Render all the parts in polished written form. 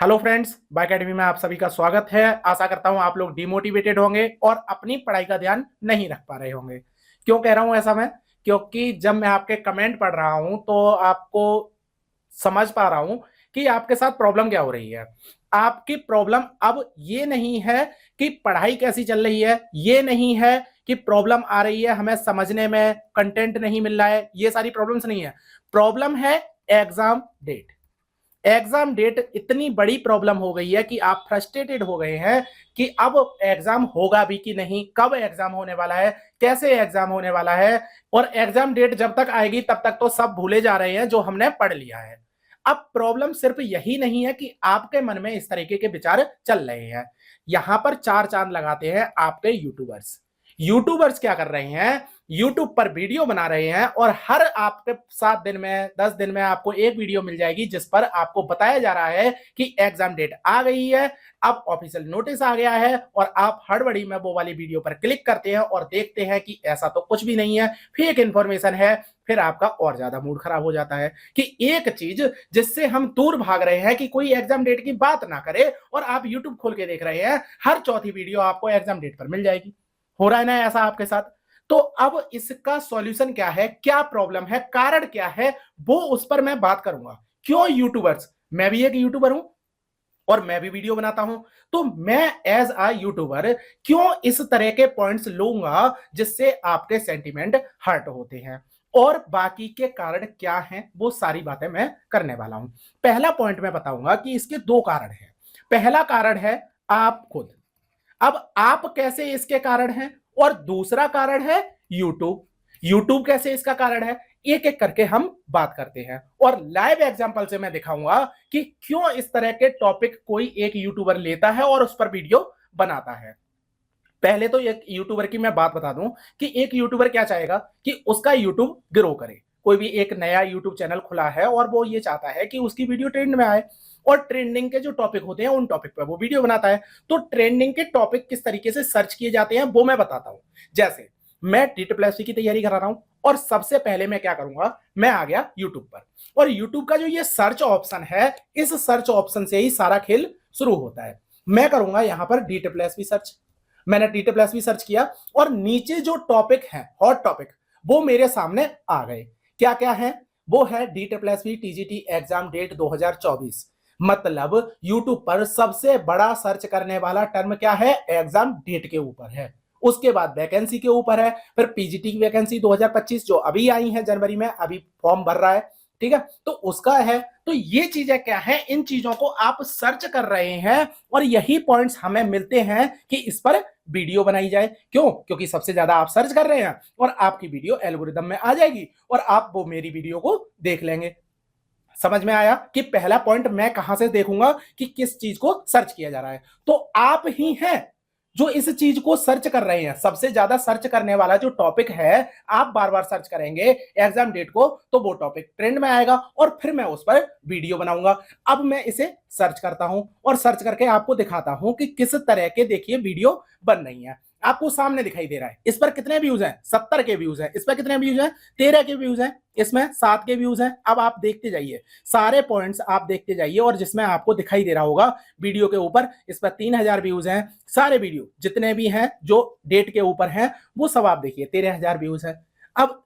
Hello friends, bye academy में आप सभी का स्वागत है। आशा करता हूं आप लोग डिमोटिवेटेड होंगे और अपनी पढ़ाई का ध्यान नहीं रख पा रहे होंगे। क्यों कह रहा हूं ऐसा मैं? क्योंकि जब मैं आपके कमेंट पढ़ रहा हूं तो आपको समझ पा रहा हूं कि आपके साथ प्रॉब्लम क्या हो रही है। आपकी प्रॉब्लम अब ये नहीं है कि पढ़ाई कैसी चल रही है, ये नहीं है कि प्रॉब्लम आ रही है हमें समझने में, कंटेंट नहीं मिल रहा है, ये सारी प्रॉब्लम्स नहीं है। प्रॉब्लम है एग्जाम डेट। एग्जाम डेट इतनी बड़ी प्रॉब्लम हो गई है कि आप फ्रस्ट्रेटेड हो गए हैं कि अब एग्जाम होगा भी कि नहीं, कब एग्जाम होने वाला है, कैसे एग्जाम होने वाला है। और एग्जाम डेट जब तक आएगी तब तक तो सब भूले जा रहे हैं जो हमने पढ़ लिया है। अब प्रॉब्लम सिर्फ यही नहीं है कि आपके मन में इस तरीके के विचार चल रहे हैं। यहां पर चार चांद लगाते हैं आपके यूट्यूबर्स। यूट्यूबर्स क्या कर रहे हैं? यूट्यूब पर वीडियो बना रहे हैं और हर आपके 7 दिन में 10 दिन में आपको एक वीडियो मिल जाएगी जिस पर आपको बताया जा रहा है कि एग्जाम डेट आ गई है, अब ऑफिशियल नोटिस आ गया है, और आप हड़बड़ी में वो वाली वीडियो पर क्लिक करते हैं और देखते हैं कि ऐसा तो कुछ भी नहीं है, फेक इंफॉर्मेशन है। फिर आपका और ज्यादा मूड खराब हो जाता है कि एक चीज जिससे हम दूर भाग रहे हैं कि कोई एग्जाम डेट की बात ना करे, और आप यूट्यूब खोल के देख रहे हैं हर चौथी वीडियो आपको एग्जाम डेट पर मिल जाएगी। हो रहा है ना ऐसा आपके साथ? तो अब इसका सॉल्यूशन क्या है, क्या प्रॉब्लम है, कारण क्या है, वो उस पर मैं बात करूंगा। क्यों यूट्यूबर्स, मैं भी एक यूट्यूबर हूं और मैं भी वीडियो बनाता हूं, तो मैं एज अ यूट्यूबर क्यों इस तरह के पॉइंट्स लूंगा जिससे आपके सेंटिमेंट हर्ट होते हैं, और बाकी के कारण क्या हैं वो सारी बातें मैं करने वाला हूं। पहला पॉइंट मैं बताऊंगा कि इसके दो कारण हैं। पहला कारण है आप खुद। अब आप कैसे इसके कारण हैं, और दूसरा कारण है यूट्यूब। यूट्यूब कैसे इसका कारण है, एक एक करके हम बात करते हैं और लाइव एग्जांपल से मैं दिखाऊंगा कि क्यों इस तरह के टॉपिक कोई एक यूट्यूबर लेता है और उस पर वीडियो बनाता है। पहले तो एक यूट्यूबर की मैं बात बता दूं कि एक यूट्यूबर क्या चाहेगा कि उसका यूट्यूब ग्रो करे। कोई भी एक नया यूट्यूब चैनल खुला है और वो ये चाहता है कि उसकी वीडियो ट्रेंड में आए, और ट्रेंडिंग के जो टॉपिक होते हैं उन टॉपिक पर वो वीडियो बनाता है। तो ट्रेंडिंग के टॉपिक किस तरीके से सर्च किए जाते हैं वो मैं बताता हूं। जैसे मैं टीट प्लस की तैयारी करा रहा हूं, और सबसे पहले मैं क्या करूंगा, मैं आ गया यूट्यूब पर, और यूट्यूब का जो ये सर्च ऑप्शन है, इस सर्च ऑप्शन से ही सारा खेल शुरू होता है। मैं करूंगा यहां पर डी प्लस भी सर्च। मैंने टी प्लस भी सर्च किया और नीचे जो टॉपिक है, हॉट टॉपिक, वो मेरे सामने आ गए। क्या क्या है? वो है डी प्लस भी टीजीटी एग्जाम डेट 2024। मतलब यूट्यूब पर सबसे बड़ा सर्च करने वाला टर्म क्या है? एग्जाम डेट के ऊपर है। उसके बाद वैकेंसी के ऊपर है, फिर पीजीटी की वैकेंसी 2025 जो अभी आई है जनवरी में, अभी फॉर्म भर रहा है, ठीक है, तो उसका है। तो ये चीजें क्या है, इन चीजों को आप सर्च कर रहे हैं और यही पॉइंट्स हमें मिलते हैं कि इस पर वीडियो बनाई जाए। क्यों? क्योंकि सबसे ज्यादा आप सर्च कर रहे हैं और आपकी वीडियो एल्गोरिदम में आ जाएगी और आप वो मेरी वीडियो को देख लेंगे। समझ में आया कि पहला पॉइंट मैं कहां से देखूंगा कि किस चीज को सर्च किया जा रहा है? तो आप ही हैं जो इस चीज को सर्च कर रहे हैं। सबसे ज्यादा सर्च करने वाला जो टॉपिक है, आप बार बार सर्च करेंगे एग्जाम डेट को, तो वो टॉपिक ट्रेंड में आएगा और फिर मैं उस पर वीडियो बनाऊंगा। अब मैं इसे सर्च करता हूं और सर्च करके आपको दिखाता हूं कि किस तरह के, देखिए, वीडियो बन रही है। आपको सामने दिखाई दे रहा है। इस पर कितने व्यूज हैं? 70 के व्यूज हैं। इस पर कितने व्यूज हैं? 13 के व्यूज हैं। इसमें 7 के व्यूज हैं। अब आप देखते जाइए, सारे पॉइंट्स आप देखते जाइए, और जिसमें आपको दिखाई दे रहा होगा वीडियो के ऊपर, इस पर 3000 व्यूज हैं। सारे वीडियो जितने भी हैं जो डेट के ऊपर हैं वो सब आप देखिए 13,000 व्यूज हैं। अब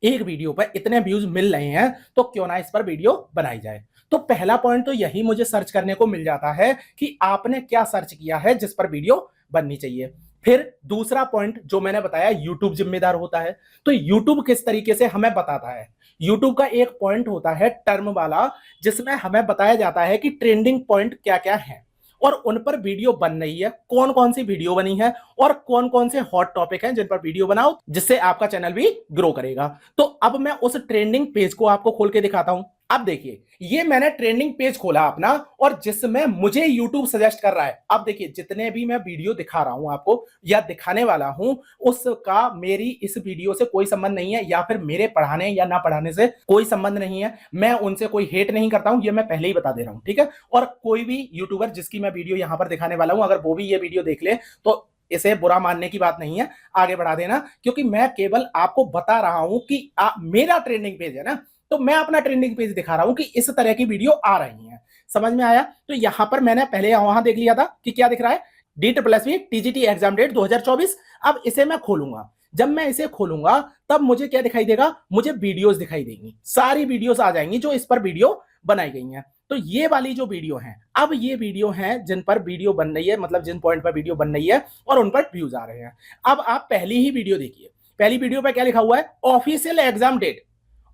एक वीडियो पर इतने व्यूज मिल रहे हैं तो क्यों ना इस पर वीडियो बनाई जाए। तो पहला पॉइंट तो यही मुझे सर्च करने को मिल जाता है कि आपने क्या सर्च किया है जिस पर वीडियो बननी चाहिए। फिर दूसरा पॉइंट जो मैंने बताया, यूट्यूब जिम्मेदार होता है। तो यूट्यूब किस तरीके से हमें बताता है? यूट्यूब का एक पॉइंट होता है टर्म वाला, जिसमें हमें बताया जाता है कि ट्रेंडिंग पॉइंट क्या क्या है और उन पर वीडियो बन रही है, कौन कौन सी वीडियो बनी है और कौन कौन से हॉट टॉपिक हैं जिन पर वीडियो बनाओ जिससे आपका चैनल भी ग्रो करेगा। तो अब मैं उस ट्रेंडिंग पेज को आपको खोल के दिखाता हूं। अब देखिए, ये मैंने ट्रेंडिंग पेज खोला अपना, और जिसमें मुझे YouTube सजेस्ट कर रहा है। अब देखिए, जितने भी मैं वीडियो दिखा रहा हूं आपको या दिखाने वाला हूं, उसका मेरी इस वीडियो से कोई संबंध नहीं है, या फिर मेरे पढ़ाने या ना पढ़ाने से कोई संबंध नहीं है। मैं उनसे कोई हेट नहीं करता हूं, ये मैं पहले ही बता दे रहा हूं, ठीक है। और कोई भी यूट्यूबर जिसकी मैं वीडियो यहां पर दिखाने वाला हूं, अगर वो भी ये वीडियो देख ले तो इसे बुरा मानने की बात नहीं है, आगे बढ़ा देना, क्योंकि मैं केवल आपको बता रहा हूं कि मेरा ट्रेंडिंग पेज है ना, तो मैं अपना ट्रेंडिंग पेज दिखा रहा हूं कि इस तरह की वीडियो आ रही हैं। समझ में आया? तो यहां पर मैंने पहले वहां देख लिया था कि क्या दिख रहा है, DSSSB टीजीटी एग्जाम डेट 2024। अब इसे मैं खोलूंगा, जब मैं इसे खोलूंगा तब मुझे क्या दिखाई देगा, मुझे वीडियोस दिखाई देंगी, सारी वीडियोस आ जाएंगी जो इस पर वीडियो बनाई गई हैं। तो ये वाली जो वीडियो है, अब ये वीडियो है जिन पर वीडियो बन रही है, मतलब जिन पॉइंट पर वीडियो बन रही है और उन पर व्यूज आ रहे हैं। अब आप पहली ही वीडियो देखिए, पहली वीडियो पे क्या लिखा हुआ है, official exam date.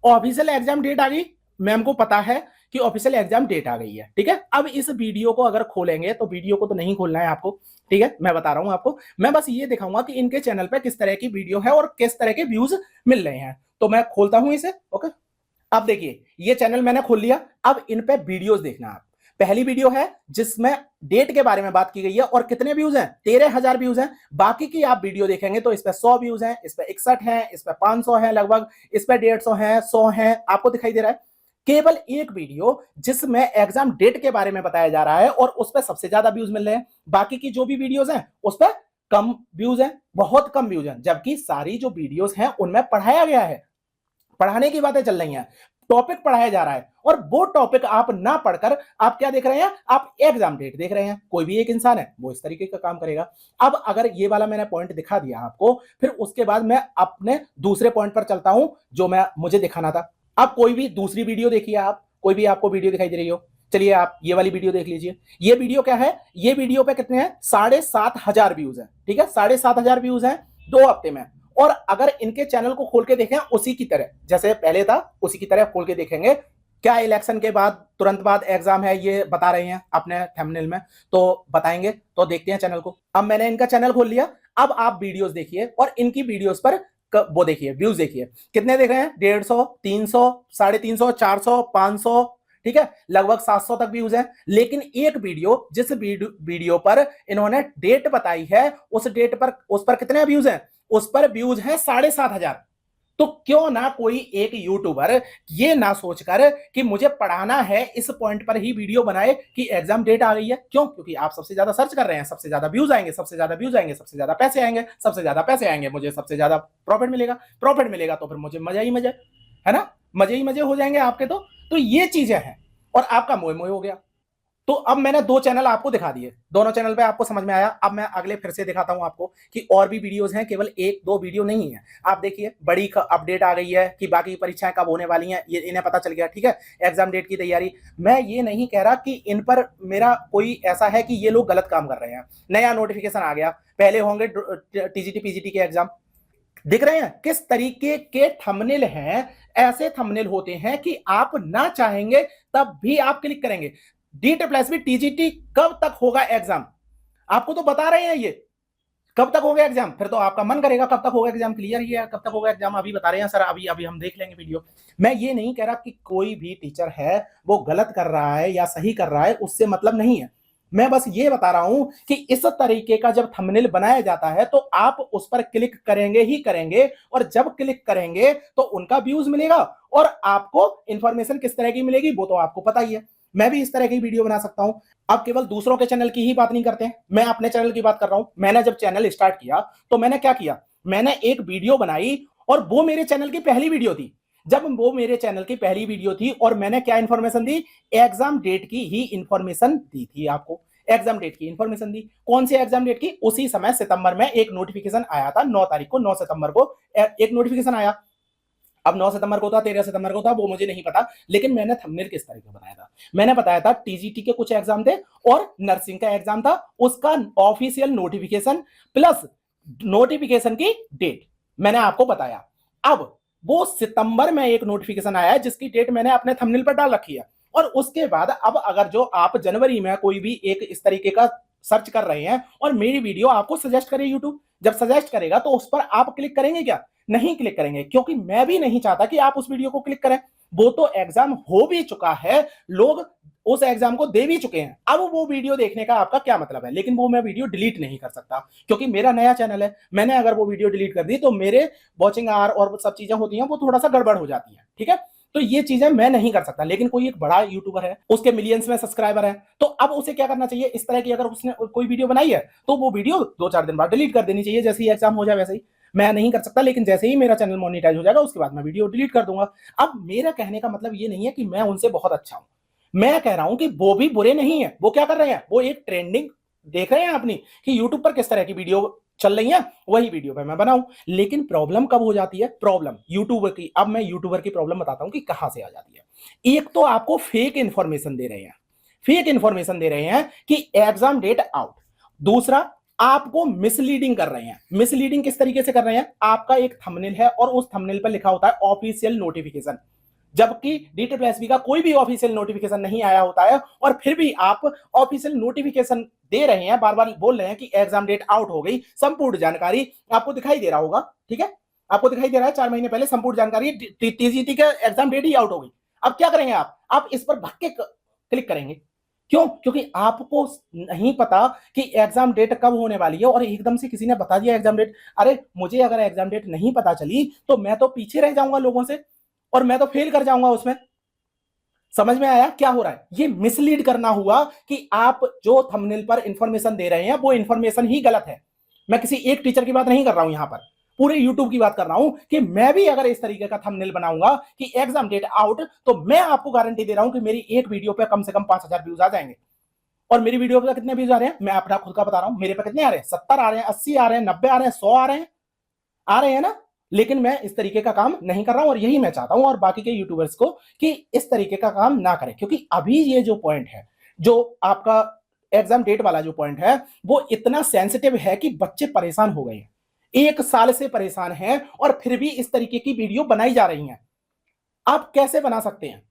Official exam date आ गई, मैम को पता है कि ऑफिशियल एग्जाम डेट आ गई है, ठीक है। अब इस वीडियो को अगर खोलेंगे, तो वीडियो को तो नहीं खोलना है आपको, ठीक है, मैं बता रहा हूं आपको, मैं बस ये दिखाऊंगा कि इनके चैनल पे किस तरह की वीडियो है और किस तरह के व्यूज मिल रहे हैं। तो मैं खोलता हूं इसे, ओके। अब देखिए ये चैनल मैंने खोल लिया, अब इन पे वीडियोस देखना आप। पहली वीडियो है जिसमें डेट के बारे में बात की गई है और कितने व्यूज हैं, 13,000 व्यूज हैं। बाकी की आप वीडियो देखेंगे तो इस पे 100 व्यूज हैं, इस पे 61 हैं, इस पे 500 हैं लगभग, इस पे 150 हैं, 100 हैं, आपको दिखाई दे रहा है। केवल एक वीडियो जिसमें एग्जाम डेट के बारे में बताया जा रहा है और उस पर सबसे ज्यादा व्यूज मिल रहे हैं। बाकी की जो भी वीडियोस हैं उस पर कम व्यूज हैं, बहुत कम व्यूज हैं, जबकि सारी जो वीडियोस हैं उनमें पढ़ाया गया है, पढ़ाने की बातें चल रही हैं, टॉपिक पढ़ाया जा रहा है। और वो टॉपिक आप ना पढ़कर आप क्या देख रहे हैं, आप एग्जाम डेट देख रहे हैं। कोई भी एक इंसान है वो इस तरीके का काम करेगा। अब अगर ये वाला मैंने पॉइंट दिखा दिया आपको, फिर उसके बाद मैं अपने दूसरे पॉइंट पर चलता हूं जो मैं मुझे दिखाना था। अब कोई भी दूसरी वीडियो देखिए आप, कोई भी आपको वीडियो दिखाई दे रही हो, चलिए आप ये वाली वीडियो देख लीजिए। ये वीडियो क्या है, ये वीडियो पे कितने हैं, 7,500 व्यूज है, ठीक है, 7,500 व्यूज हैं 2 हफ्ते में। और अगर इनके चैनल को खोल के देखें उसी की तरह जैसे पहले था, उसी की तरह खोल के देखेंगे, क्या इलेक्शन के बाद तुरंत बाद एग्जाम है ये बता रहे हैं अपने थंबनेल में, तो बताएंगे। तो देखते हैं चैनल को। अब मैंने इनका चैनल खोल लिया, अब आप वीडियोस देखिए और इनकी वीडियोस पर वो देखिए व्यूज देखिए कितने देख रहे हैं, 150, 300, 350, 400, 500, ठीक है, लगभग 700 तक व्यूज हैं। लेकिन एक वीडियो जिस वीडियो पर इन्होंने डेट बताई है, उस डेट पर, उस पर कितने व्यूज हैं, उस पर व्यूज हैं 7,500। तो क्यों ना कोई एक यूट्यूबर ये ना सोचकर कि मुझे पढ़ाना है, इस पॉइंट पर ही वीडियो बनाए कि एग्जाम डेट आ गई है। क्यों? क्योंकि आप सबसे ज्यादा सर्च कर रहे हैं, सबसे ज्यादा व्यूज आएंगे, सबसे ज्यादा व्यूज आएंगे, सबसे ज्यादा पैसे आएंगे, सबसे ज्यादा पैसे आएंगे, मुझे सबसे ज्यादा प्रॉफिट मिलेगा, प्रॉफिट मिलेगा तो फिर मुझे मजा ही मजा है ना, मजे ही मजे हो जाएंगे आपके। तो ये चीजें हैं और आपका मोह मोह हो गया। तो अब मैंने 2 चैनल आपको दिखा दिए, दोनों चैनल पे आपको समझ में आया। अब मैं अगले फिर से दिखाता हूं आपको कि और भी वीडियोस हैं, केवल 1-2 वीडियो नहीं है। आप देखिए बड़ी अपडेट आ गई है कि बाकी परीक्षाएं कब होने वाली हैं, ये इन्हें पता चल गया, ठीक है, एग्जाम डेट की तैयारी। मैं ये नहीं कह रहा कि इन पर मेरा कोई ऐसा है कि ये लोग गलत काम कर रहे हैं। नया नोटिफिकेशन आ गया, पहले होंगे टीजीटी पीजीटी के एग्जाम, दिख रहे हैं किस तरीके के थंबनेल हैं। ऐसे थंबनेल होते हैं कि आप ना चाहेंगे तब भी आप क्लिक करेंगे। DSSSB टीजीटी कब तक होगा एग्जाम, आपको तो बता रहे हैं ये कब तक होगा एग्जाम, फिर तो आपका मन करेगा कब तक होगा एग्जाम, क्लियर ही है कब तक होगा एग्जाम, अभी बता रहे हैं सर, अभी अभी हम देख लेंगे वीडियो। मैं ये नहीं कह रहा कि कोई भी टीचर है वो गलत कर रहा है या सही कर रहा है, उससे मतलब नहीं है। मैं बस ये बता रहा हूं कि इस तरीके का जब थंबनेल बनाया जाता है तो आप उस पर क्लिक करेंगे ही करेंगे, और जब क्लिक करेंगे तो उनका व्यूज मिलेगा और आपको इंफॉर्मेशन किस तरह की मिलेगी वो तो आपको पता ही है। मैं भी इस तरह की वीडियो बना सकता हूं। अब केवल दूसरों के चैनल की ही बात नहीं करते हैं, मैं अपने चैनल की बात कर रहा हूं। मैंने जब चैनल स्टार्ट किया तो मैंने क्या किया, मैंने एक वीडियो बनाई और वो मेरे चैनल की पहली वीडियो थी। जब वो मेरे चैनल की पहली वीडियो थी और मैंने क्या इंफॉर्मेशन दी, एग्जाम डेट की ही इंफॉर्मेशन दी थी आपको, एग्जाम डेट की इंफॉर्मेशन दी। कौन सी एग्जाम डेट की, उसी समय सितंबर में एक नोटिफिकेशन आया था, 9 तारीख को, 9 सितंबर को एक नोटिफिकेशन आया। अब 9 सितंबर को था, 13 सितंबर को था, वो मुझे नहीं पता, लेकिन मैंने थंबनेल किस तरह का बनाया था, मैंने बताया था टीजीटी के कुछ एग्जाम थे और नर्सिंग का एग्जाम था, उसका ऑफिशियल नोटिफिकेशन प्लस नोटिफिकेशन की डेट मैंने आपको बताया। अब वो सितंबर में एक नोटिफिकेशन आया है जिसकी डेट मैंने अपने थंबनेल पर डाल रखी है। और उसके बाद अब अगर जो आप जनवरी में कोई भी एक इस तरीके का सर्च कर रहे हैं और मेरी वीडियो आपको सजेस्ट करे यूट्यूब, जब सजेस्ट करेगा तो उस पर आप क्लिक करेंगे क्या, नहीं क्लिक करेंगे, क्योंकि मैं भी नहीं चाहता कि आप उस वीडियो को क्लिक करें। वो तो एग्जाम हो भी चुका है, लोग उस एग्जाम को दे भी चुके हैं, अब वो वीडियो देखने का आपका क्या मतलब है। लेकिन वो मैं वीडियो डिलीट नहीं कर सकता क्योंकि मेरा नया चैनल है। मैंने अगर वो वीडियो डिलीट कर दी तो मेरे वॉचिंग आवर और सब चीजें होती हैं वो थोड़ा सा गड़बड़ हो जाती है, ठीक है। तो ये चीजें मैं नहीं कर सकता। लेकिन कोई एक बड़ा यूट्यूबर है, उसके मिलियंस में सब्सक्राइबर है, तो अब उसे क्या करना चाहिए, इस तरह की अगर उसने कोई वीडियो बनाई है तो वो वीडियो 2-4 दिन बाद डिलीट कर देनी चाहिए, जैसे ही एग्जाम हो जाए वैसे ही। मैं नहीं कर सकता, लेकिन जैसे ही मेरा चैनल मोनेटाइज हो जाएगा उसके बाद मैं वीडियो डिलीट कर दूंगा। अब मेरा कहने का मतलब ये नहीं है कि मैं उनसे बहुत अच्छा हूं, मैं कह रहा हूं कि वो भी बुरे नहीं है, वो क्या कर रहे हैं, वो एक ट्रेंडिंग देख रहे हैं अपनी कि यूट्यूब पर किस तरह की वीडियो चल रही है, वही वीडियो पे मैं बनाऊं। लेकिन प्रॉब्लम कब हो जाती है, प्रॉब्लम यूट्यूबर की, अब मैं यूट्यूबर की प्रॉब्लम बताता हूं कि कहां से आ जाती है। एक तो आपको फेक इंफॉर्मेशन दे रहे हैं, फेक इंफॉर्मेशन दे रहे हैं कि एग्जाम डेट आउट। दूसरा, आपको मिसलीडिंग कर रहे हैं। मिसलीडिंग किस तरीके से कर रहे हैं, आपका एक थंबनेल है और उस थंबनेल पर लिखा होता है ऑफिशियल नोटिफिकेशन, जबकि DSSB का कोई भी ऑफिशियल नोटिफिकेशन नहीं आया होता है, और फिर भी आप ऑफिशियल नोटिफिकेशन दे रहे हैं, बार बार बोल रहे हैं कि एग्जाम डेट आउट हो गई, संपूर्ण जानकारी आपको दिखाई दे रहा होगा, ठीक है, आपको दिखाई दे रहा है 4 महीने पहले संपूर्ण जानकारी TGT का एग्जाम डेट ही आउट हो गई। अब क्या करेंगे आप इस पर भक्के क्लिक करेंगे। क्यों? क्योंकि आपको नहीं पता कि एग्जाम डेट कब होने वाली है, और एकदम से किसी ने बता दिया एग्जाम डेट। अरे मुझे अगर एग्जाम डेट नहीं पता चली तो मैं तो पीछे रह जाऊंगा लोगों से, और मैं तो फेल कर जाऊंगा उसमें। समझ में आया क्या हो रहा है? ये मिसलीड करना हुआ कि आप जो थंबनेल पर इंफॉर्मेशन दे रहे हैं वो इंफॉर्मेशन ही गलत है। मैं किसी एक टीचर की बात नहीं कर रहा हूं, यहां पर पूरे यूट्यूब की बात कर रहा हूं कि मैं भी अगर इस तरीके का थंबनेल बनाऊंगा कि एग्जाम डेट आउट, तो मैं आपको गारंटी दे रहा हूं कि मेरी एक वीडियो पे कम से कम 5000 व्यूज आ जाएंगे। और मेरी वीडियो पे कितने व्यूज आ रहे हैं, मैं अपना खुद का बता रहा हूं, मेरे पे कितने आ रहे हैं, 70 आ रहे हैं, 80 आ रहे हैं, 90 आ रहे हैं, 100 आ रहे हैं ना। लेकिन मैं इस तरीके का काम नहीं कर रहा हूं, और यही मैं चाहता हूं और बाकी के यूट्यूबर्स को कि इस तरीके का काम ना करें। क्योंकि अभी ये जो पॉइंट है, जो आपका एग्जाम डेट वाला जो पॉइंट है, वो इतना सेंसिटिव है कि बच्चे परेशान हो गए हैं, 1 साल से परेशान हैं, और फिर भी इस तरीके की वीडियो बनाई जा रही हैं। आप कैसे बना सकते हैं?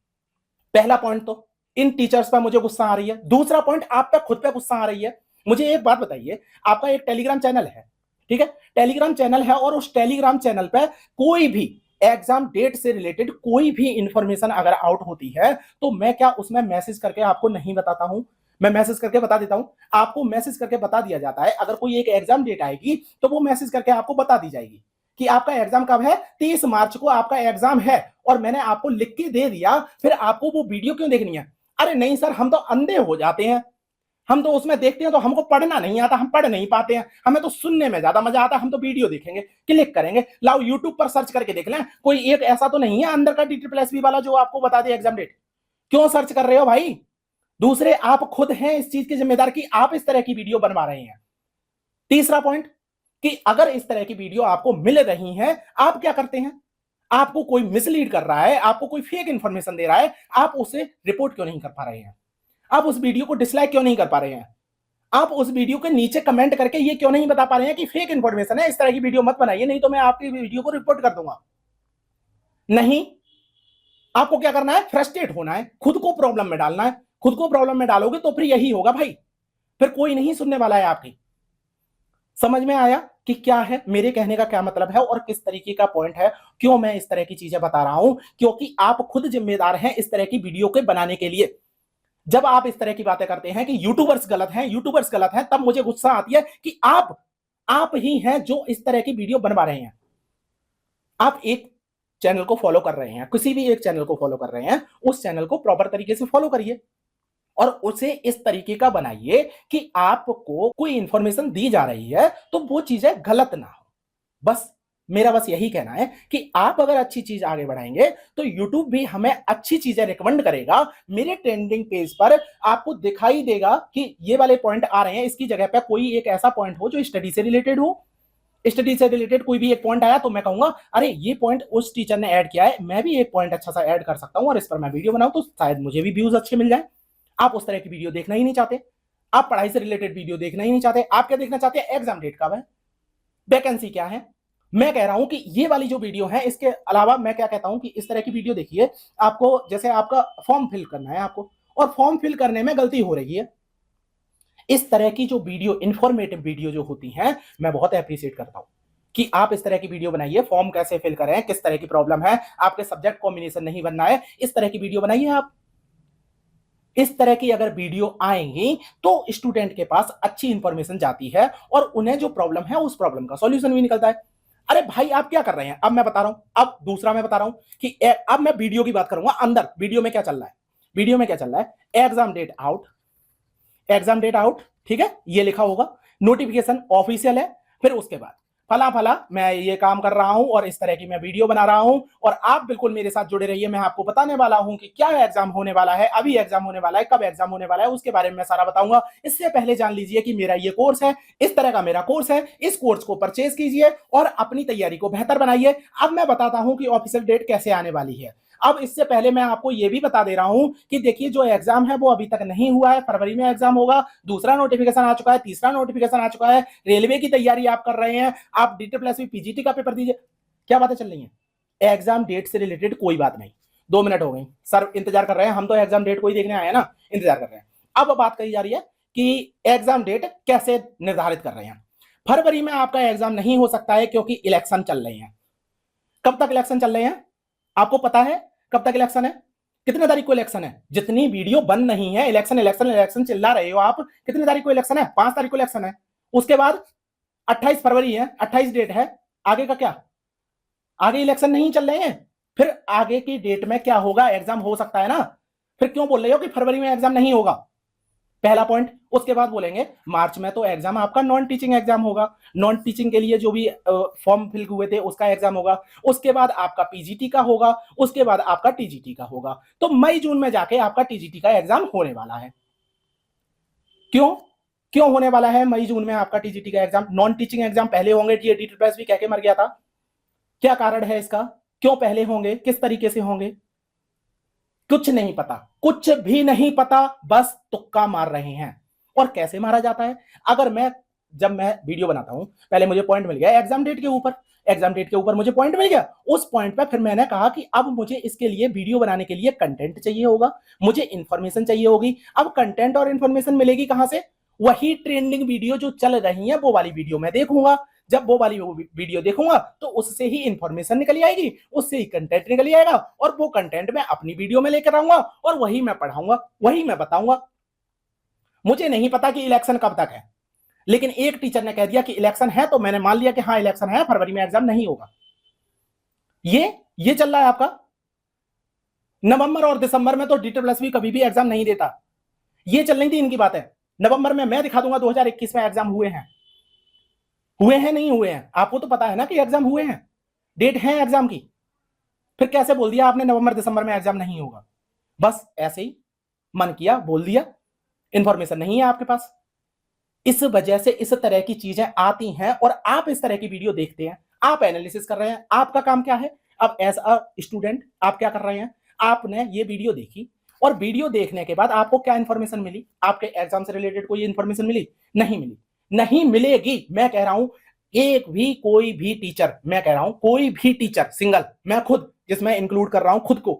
पहला पॉइंट तो इन टीचर्स पर मुझे गुस्सा आ रही है। दूसरा पॉइंट, आप पे खुद पे गुस्सा आ रही है। मुझे एक बात बताइए, आपका एक टेलीग्राम चैनल है, ठीक है, टेलीग्राम चैनल है, और उस टेलीग्राम चैनल पे कोई भी एग्जाम डेट से रिलेटेड कोई भी इंफॉर्मेशन अगर आउट होती है, तो मैं क्या उसमें मैसेज करके आपको नहीं बताता हूं? मैं मैसेज करके बता देता हूं, आपको मैसेज करके बता दिया जाता है। अगर कोई एक एग्जाम डेट आएगी तो वो मैसेज करके आपको बता दी जाएगी कि आपका एग्जाम कब है, 30 मार्च को आपका एग्जाम है, और मैंने आपको लिख के दे दिया। फिर आपको वो वीडियो क्यों देखनी है? अरे नहीं सर, हम तो अंधे हो जाते हैं, हम तो उसमें देखते हैं तो हमको पढ़ना नहीं आता, हम पढ़ नहीं पाते हैं, हमें तो सुनने में ज्यादा मजा आता है, हम तो वीडियो देखेंगे, क्लिक करेंगे। लाओ यूट्यूब पर सर्च करके देख लें, कोई एक ऐसा तो नहीं है अंदर का DSSB वाला जो आपको बता दे एग्जाम डेट। क्यों सर्च कर रहे हो भाई? दूसरे, आप खुद हैं इस चीज के जिम्मेदार कि आप इस तरह की वीडियो बनवा रहे हैं। तीसरा पॉइंट, कि अगर इस तरह की वीडियो आपको मिल रही है, आप क्या करते हैं? आपको कोई मिसलीड कर रहा है, आपको कोई फेक इंफॉर्मेशन दे रहा है, आप उसे रिपोर्ट क्यों नहीं कर पा रहे हैं? आप उस वीडियो को डिसलाइक क्यों नहीं कर पा रहे हैं? आप उस वीडियो के नीचे कमेंट करके ये क्यों नहीं बता पा रहे हैं कि फेक इंफॉर्मेशन है, इस तरह की वीडियो मत बनाइए, नहीं तो मैं आपकी वीडियो को रिपोर्ट कर दूंगा? नहीं, आपको क्या करना है? फ्रस्ट्रेट होना है, खुद को प्रॉब्लम में डालना है। खुद को प्रॉब्लम में डालोगे तो फिर यही होगा भाई, फिर कोई नहीं सुनने वाला है आपकी। समझ में आया कि क्या है मेरे कहने का क्या मतलब है और किस तरीके का पॉइंट है, क्यों मैं इस तरह की चीजें बता रहा हूं? क्योंकि आप खुद जिम्मेदार हैं इस तरह की वीडियो के बनाने के लिए। जब आप इस तरह की बातें करते हैं कि यूट्यूबर्स गलत हैं, यूट्यूबर्स गलत हैं, तब मुझे गुस्सा आती है कि आप ही हैं जो इस तरह की वीडियो बनवा रहे हैं। आप एक चैनल को फॉलो कर रहे हैं, किसी भी एक चैनल को फॉलो कर रहे हैं, उस चैनल को प्रॉपर तरीके से फॉलो करिए और उसे इस तरीके का बनाइए कि आपको कोई इंफॉर्मेशन दी जा रही है तो वो चीजें गलत ना हो। बस मेरा बस यही कहना है कि आप अगर अच्छी चीज आगे बढ़ाएंगे तो YouTube भी हमें अच्छी चीजें रिकमेंड करेगा। मेरे ट्रेंडिंग पेज पर आपको दिखाई देगा कि ये वाले पॉइंट आ रहे हैं, इसकी जगह पे कोई एक ऐसा पॉइंट हो जो स्टडी से रिलेटेड हो। स्टडी से रिलेटेड कोई भी एक पॉइंट आया तो मैं कहूंगा अरे ये पॉइंट उस टीचर ने ऐड किया है, मैं भी एक पॉइंट अच्छा सा ऐड कर सकता हूं और इस पर मैं वीडियो बनाऊं तो शायद मुझे भी व्यूज अच्छे मिल जाए। आप उस तरह की वीडियो देखना ही नहीं चाहते, आप पढ़ाई से रिलेटेड वीडियो देखना ही नहीं चाहते। आप क्या देखना चाहते हैं? एग्जाम डेट कब है, वैकेंसी क्या है। मैं कह रहा हूं कि ये वाली जो वीडियो है, इसके अलावा मैं क्या कहता हूं कि इस तरह की वीडियो देखिए। आपको जैसे आपका फॉर्म फिल करना है आपको, और फॉर्म फिल करने में गलती हो रही है, इस तरह की जो वीडियो, इंफॉर्मेटिव वीडियो जो होती हैं, मैं बहुत अप्रिशिएट करता हूं कि आप इस तरह की वीडियो बनाइए। फॉर्म कैसे फिल करें, किस तरह की प्रॉब्लम है, आपके सब्जेक्ट कॉम्बिनेशन नहीं बनना है, इस तरह की वीडियो बनाइए आप। इस तरह की अगर वीडियो आएंगी तो स्टूडेंट के पास अच्छी इंफॉर्मेशन जाती है और उन्हें जो प्रॉब्लम है उस प्रॉब्लम का सॉल्यूशन भी निकलता है। अरे भाई आप क्या कर रहे हैं? अब मैं बता रहा हूं, अब दूसरा मैं बता रहा हूं कि अब मैं वीडियो की बात करूंगा। अंदर वीडियो में क्या चल रहा है, वीडियो में क्या चल रहा है? Exam date out, exam date out, ठीक है, ये लिखा होगा, नोटिफिकेशन ऑफिशियल है। फिर उसके बाद फला फला मैं ये काम कर रहा हूं और इस तरह की मैं वीडियो बना रहा हूं, और आप बिल्कुल मेरे साथ जुड़े रहिए। मैं आपको बताने वाला हूं कि क्या एग्जाम होने वाला है, अभी एग्जाम होने वाला है, कब एग्जाम होने वाला है, उसके बारे में मैं सारा बताऊंगा। इससे पहले जान लीजिए कि मेरा ये कोर्स है, इस तरह का मेरा कोर्स है। इस कोर्स को परचेज कीजिए और अपनी तैयारी को बेहतर बनाइए। अब मैं बताता हूं कि ऑफिशियल डेट कैसे आने वाली है। अब इससे पहले मैं आपको यह भी बता दे रहा हूं कि देखिए, जो एग्जाम है वो अभी तक नहीं हुआ है, फरवरी में एग्जाम होगा। दूसरा नोटिफिकेशन आ चुका है, तीसरा नोटिफिकेशन आ चुका है। रेलवे की तैयारी आप कर रहे हैं, आप डीटी प्लस भी पीजीटी का पेपर दीजिए। क्या बातें चल रही हैं? एग्जाम डेट से रिलेटेड कोई बात नहीं। 2 मिनट हो गई सर, इंतजार कर रहे हैं हम तो, एग्जाम डेट कोई देखने आए हैं ना, इंतजार कर रहे हैं। अब बात कही जा रही है कि एग्जाम डेट कैसे निर्धारित कर रहे हैं। फरवरी में आपका एग्जाम नहीं हो सकता है क्योंकि इलेक्शन चल रहे हैं। कब तक इलेक्शन चल रहे हैं आपको पता है? कब तक इलेक्शन है? कितने तारीख को इलेक्शन है? जितनी वीडियो बन नहीं है, इलेक्शन इलेक्शन इलेक्शन चिल्ला रहे हो आप, कितनी तारीख को इलेक्शन है? 5 तारीख को इलेक्शन है। उसके बाद 28 फरवरी है, 28 डेट है। आगे का क्या? आगे इलेक्शन नहीं चल रहे हैं, फिर आगे की डेट में क्या होगा? एग्जाम हो सकता है ना। फिर क्यों बोल रहे हो कि फरवरी में एग्जाम नहीं होगा? पहला पॉइंट। उसके बाद बोलेंगे मार्च में तो एग्जाम आपका नॉन टीचिंग एग्जाम होगा, नॉन टीचिंग के लिए जो भी फॉर्म फिल हुए थे उसका एग्जाम होगा। उसके बाद आपका पीजीटी का होगा, उसके बाद आपका टीजीटी का होगा। तो मई जून में जाके आपका टीजीटी का एग्जाम होने वाला है। क्यों क्यों होने वाला है मई जून में आपका टीजीटी का एग्जाम? नॉन टीचिंग एग्जाम पहले होंगे, टीटी प्लस भी कह के मर गया था। क्या कारण है इसका? क्यों पहले होंगे, किस तरीके से होंगे? कुछ नहीं पता, कुछ भी नहीं पता, बस तुक्का मार रहे हैं। और कैसे मारा जाता है? जब मैं वीडियो बनाता हूं, पहले मुझे पॉइंट मिल गया एग्जाम डेट के ऊपर, एग्जाम डेट के ऊपर मुझे पॉइंट मिल गया। उस पॉइंट पे फिर मैंने कहा कि अब मुझे इसके लिए, वीडियो बनाने के लिए कंटेंट चाहिए होगा, मुझे इंफॉर्मेशन चाहिए होगी। अब कंटेंट और इंफॉर्मेशन मिलेगी कहां से? वही ट्रेंडिंग वीडियो जो चल रही है वो वाली वीडियो मैं देखूंगा। जब वो वाली वीडियो देखूंगा तो उससे ही इंफॉर्मेशन निकल आएगी, उससे ही कंटेंट निकल आएगा, और वो कंटेंट मैं अपनी वीडियो में लेकर आऊंगा और वही मैं पढ़ाऊंगा, वही मैं बताऊंगा। मुझे नहीं पता कि इलेक्शन कब तक है, लेकिन एक टीचर ने कह दिया कि इलेक्शन है, तो मैंने मान लिया कि हाँ इलेक्शन है, फरवरी में एग्जाम नहीं होगा। ये चल रहा है आपका। नवंबर और दिसंबर में तो डीटी प्लस भी कभी भी एग्जाम नहीं देता। ये चल रही थी इनकी बातें। नवंबर में मैं दिखा दूंगा 2021 में एग्जाम हुए हैं नहीं हुए हैं, आपको तो पता है ना कि एग्जाम हुए हैं, डेट है एग्जाम की। फिर कैसे बोल दिया आपने नवंबर दिसंबर में एग्जाम नहीं होगा? बस ऐसे ही मन किया बोल दिया, इंफॉर्मेशन नहीं है आपके पास। इस वजह से इस तरह की चीजें आती हैं और आप इस तरह की वीडियो देखते हैं, आप एनालिसिस कर रहे हैं। आपका काम क्या है? अब एज अ स्टूडेंट आप क्या कर रहे हैं? आपने ये वीडियो देखी, और वीडियो देखने के बाद आपको क्या इंफॉर्मेशन मिली? आपके एग्जाम से रिलेटेड कोई इंफॉर्मेशन मिली? नहीं मिली, नहीं मिलेगी। मैं कह रहा हूं, एक भी कोई भी टीचर, मैं कह रहा हूं कोई भी टीचर, सिंगल, मैं खुद, जिसमें इंक्लूड कर रहा हूं खुद को,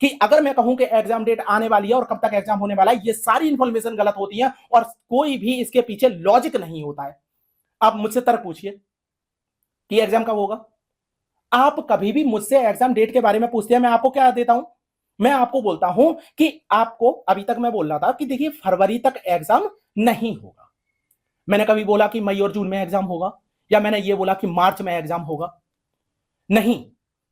कि अगर मैं कहूं कि एग्जाम डेट आने वाली है और कब तक एग्जाम होने वाला है, ये सारी इंफॉर्मेशन गलत होती है और कोई भी इसके पीछे लॉजिक नहीं होता है। आप मुझसे तर्क पूछिए कि एग्जाम कब होगा। आप कभी भी मुझसे एग्जाम डेट के बारे में पूछते हैं, मैं आपको क्या देता हूं? मैं आपको बोलता हूं कि आपको, अभी तक मैं बोल रहा था कि देखिए फरवरी तक एग्जाम नहीं होगा। मैंने कभी बोला कि मई और जून में एग्जाम होगा, या मैंने ये बोला कि मार्च में एग्जाम होगा? नहीं,